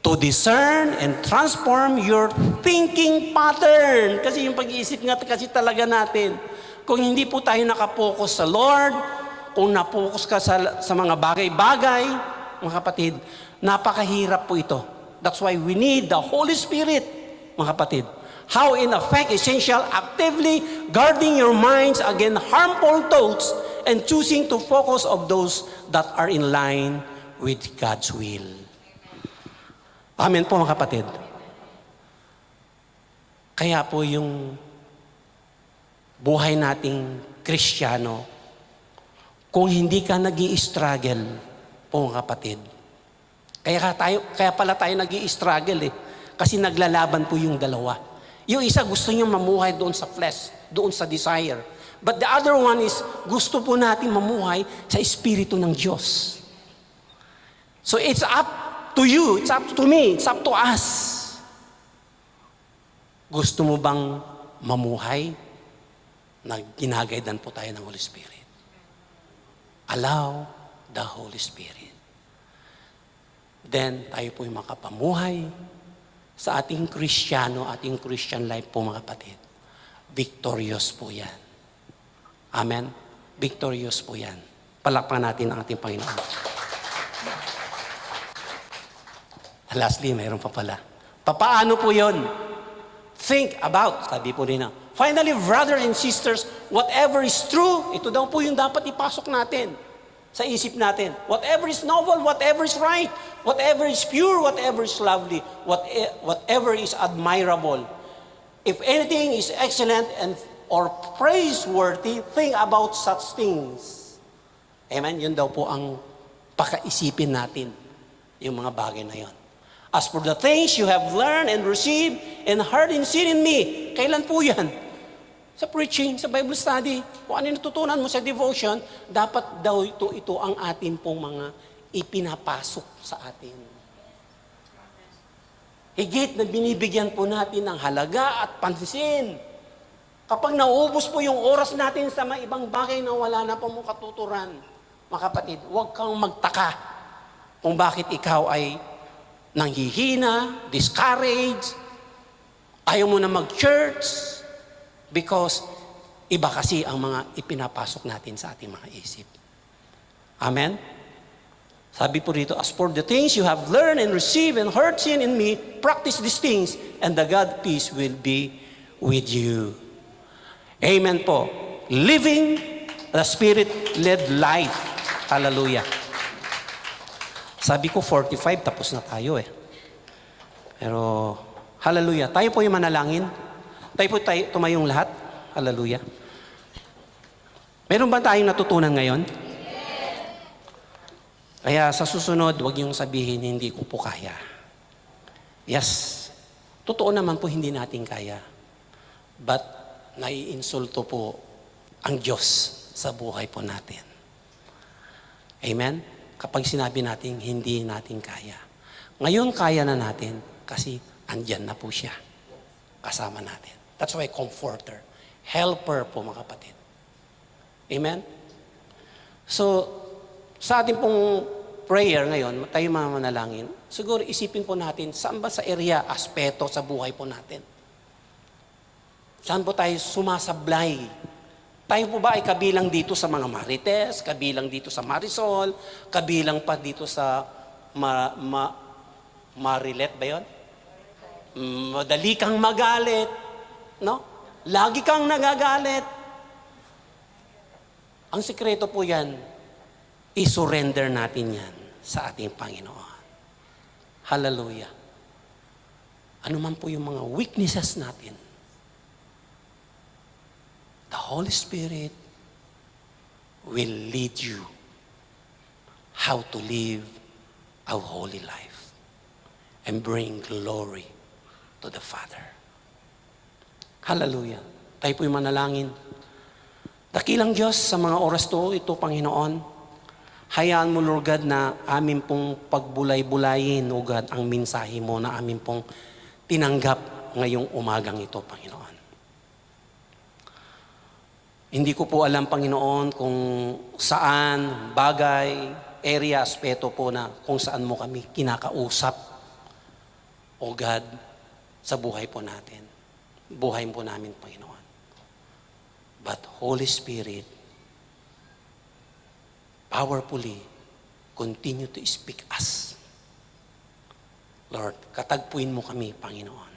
To discern and transform your thinking pattern. Kasi yung pag-iisip nga kasi talaga natin. Kung hindi po tayo nakapokus sa Lord, kung napokus ka sa mga bagay-bagay, mga kapatid, napakahirap po ito. That's why we need the Holy Spirit, mga kapatid. How in effect essential, actively guarding your minds against harmful thoughts and choosing to focus on those that are in line with God's will. Amen po, mga kapatid. Kaya po yung buhay nating Kristiyano, kung hindi ka nag-i-struggle po, mga kapatid, kaya pala tayo nag-i-struggle kasi naglalaban po yung dalawa. Yung isa gusto niya mamuhay doon sa flesh, doon sa desire. But the other one is gusto po natin mamuhay sa Espiritu ng Diyos. So it's up to you, it's up to me, it's up to us. Gusto mo bang mamuhay na ginagaydan po tayo ng Holy Spirit? Allow the Holy Spirit. Then tayo po yung makapamuhay sa ating Kristiyano, ating Christian life po mga kapatid, victorious po yan. Amen? Victorious po yan. Palakpan natin ang ating Panginoon. Lastly, mayroon pa pala. Papaano po yun? Think about, sabi po rin na. Finally, brothers and sisters, whatever is true, ito daw po yung dapat ipasok natin sa isip natin. Whatever is noble, whatever is right, whatever is pure, whatever is lovely, whatever is admirable. If anything is excellent and or praiseworthy, think about such things. Amen? Yun daw po ang pakaisipin natin, yung mga bagay na yun. As for the things you have learned and received and heard and seen in me, kailan po yan? Sa preaching, sa Bible study, kung ano yung natutunan mo sa devotion, dapat daw ito ang atin pong mga ipinapasok sa atin. Higit na binibigyan po natin ng halaga at pansin. Kapag nauubos po yung oras natin sa mga ibang bagay na wala na po mong katuturan, mga kapatid, huwag kang magtaka kung bakit ikaw ay nanghihina, discouraged, ayaw mo na mag-church, because iba kasi ang mga ipinapasok natin sa ating mga isip. Amen? Sabi po rito, as for the things you have learned and received and heard seen in me, practice these things, and the God peace will be with you. Amen po. Living the Spirit-led life. Hallelujah. Sabi ko 45, tapos na tayo eh. Pero, hallelujah. Tayo po yung manalangin. Tayo po tumayong lahat. Hallelujah. Meron ba tayong natutunan ngayon? Kaya sa susunod, huwag yung sabihin, hindi ko po kaya. Yes, totoo naman po hindi natin kaya. But, naiinsulto po ang Diyos sa buhay po natin. Amen? Kapag sinabi natin, hindi natin kaya. Ngayon, kaya na natin kasi andyan na po siya. Kasama natin. That's why comforter. Helper po mga kapatid. Amen? So, sa ating pong prayer ngayon, tayo mga manalangin, siguro isipin po natin, saan ba sa area, aspeto sa buhay po natin? Saan po tayo sumasablay? Tayo po ba ay kabilang dito sa mga Marites, kabilang dito sa Marisol, kabilang pa dito sa Marilet ba yun? Madali kang magalit, no? Lagi kang nagagalit. Ang sikreto po yan, i-surrender natin yan sa ating Panginoon. Hallelujah. Ano man po yung mga weaknesses natin, the Holy Spirit will lead you how to live a holy life and bring glory to the Father. Hallelujah. Tayo po'y manalangin. Dakilang Diyos, sa mga oras to, ito, Panginoon, hayaan mo, Lord God, na amin pong pagbulay-bulayin, O God, ang mensahe mo na amin pong tinanggap ngayong umagang ito, Panginoon. Hindi ko po alam, Panginoon, kung saan bagay, area, aspeto po na kung saan mo kami kinakausap, O God, sa buhay po natin. Buhay po namin, Panginoon. But Holy Spirit, powerfully, continue to speak us. Lord, katagpuin mo kami, Panginoon,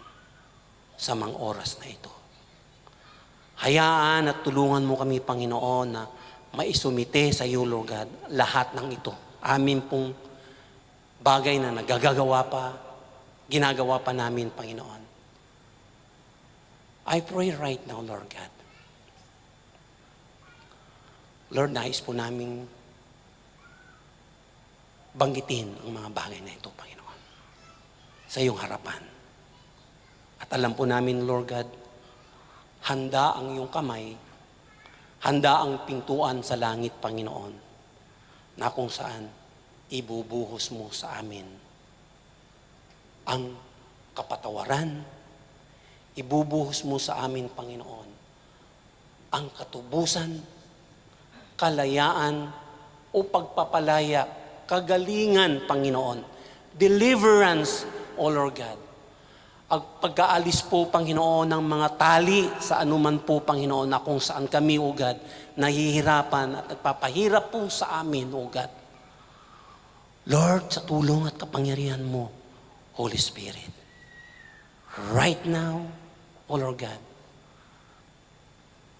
sa mga oras na ito. Hayaan at tulungan mo kami, Panginoon, na maisumite sa iyo, Lord God, lahat ng ito. Amin pong bagay na nagagagawa pa, ginagawa pa namin, Panginoon. I pray right now, Lord God. Lord, nais po namin banggitin ang mga bagay na ito, Panginoon, sa iyong harapan. At alam po namin, Lord God, handa ang iyong kamay, handa ang pintuan sa langit, Panginoon, na kung saan ibubuhos mo sa amin ang kapatawaran, ibubuhos mo sa amin, Panginoon, ang katubusan, kalayaan o pagpapalaya, kagalingan, Panginoon, deliverance, O Lord God. pagkaalis po, Panginoon, ng mga tali sa anuman po, Panginoon, na kung saan kami, O God, nahihirapan at nagpapahirap po sa amin, O God. Lord, sa tulong at kapangyarihan mo, Holy Spirit, right now, O Lord God,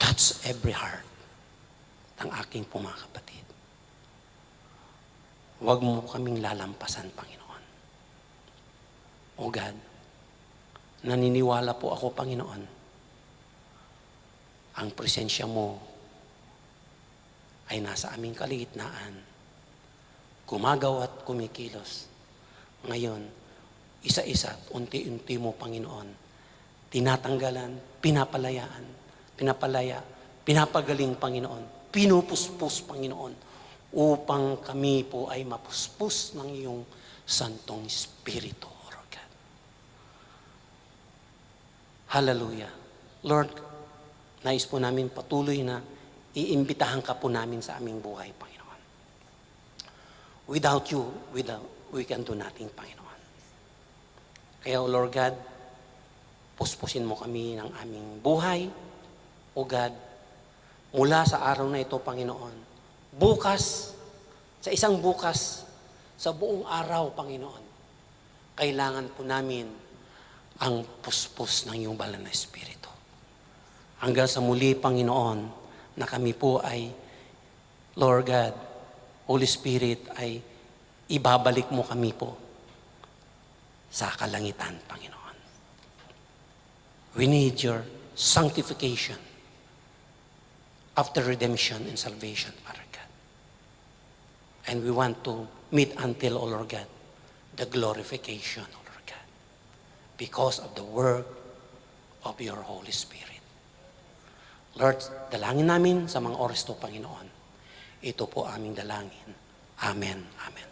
touch every heart ng aking po mga kapatid. Huwag mo kaming lalampasan, Panginoon. O God, naniniwala po ako, Panginoon, ang presensya mo ay nasa aming kaligitnaan, gumagawa at kumikilos. Ngayon, isa-isa at unti-unti mo, Panginoon, tinatanggalan, pinapalaya, pinapagaling, Panginoon, pinupuspos, Panginoon, upang kami po ay mapuspos ng iyong Santong Espiritu, Lord God. Hallelujah. Lord, nais po namin patuloy na iimbitahan ka po namin sa aming buhay, Panginoon. Without you, we can do nothing, Panginoon. Kaya, Lord God, puspusin mo kami ng aming buhay, O God, mula sa araw na ito, Panginoon. Bukas, sa isang bukas, sa buong araw, Panginoon, kailangan po namin ang puspos ng iyong banal na Espiritu. Hanggang sa muli, Panginoon, na kami po ay, Lord God, Holy Spirit, ay ibabalik mo kami po sa kalangitan, Panginoon. We need your sanctification after redemption and salvation, Father God. And we want to meet until, O Lord God, the glorification, O Lord God, because of the work of your Holy Spirit. Lord, dalangin namin sa mga oras to, Panginoon. Ito po aming dalangin. Amen. Amen.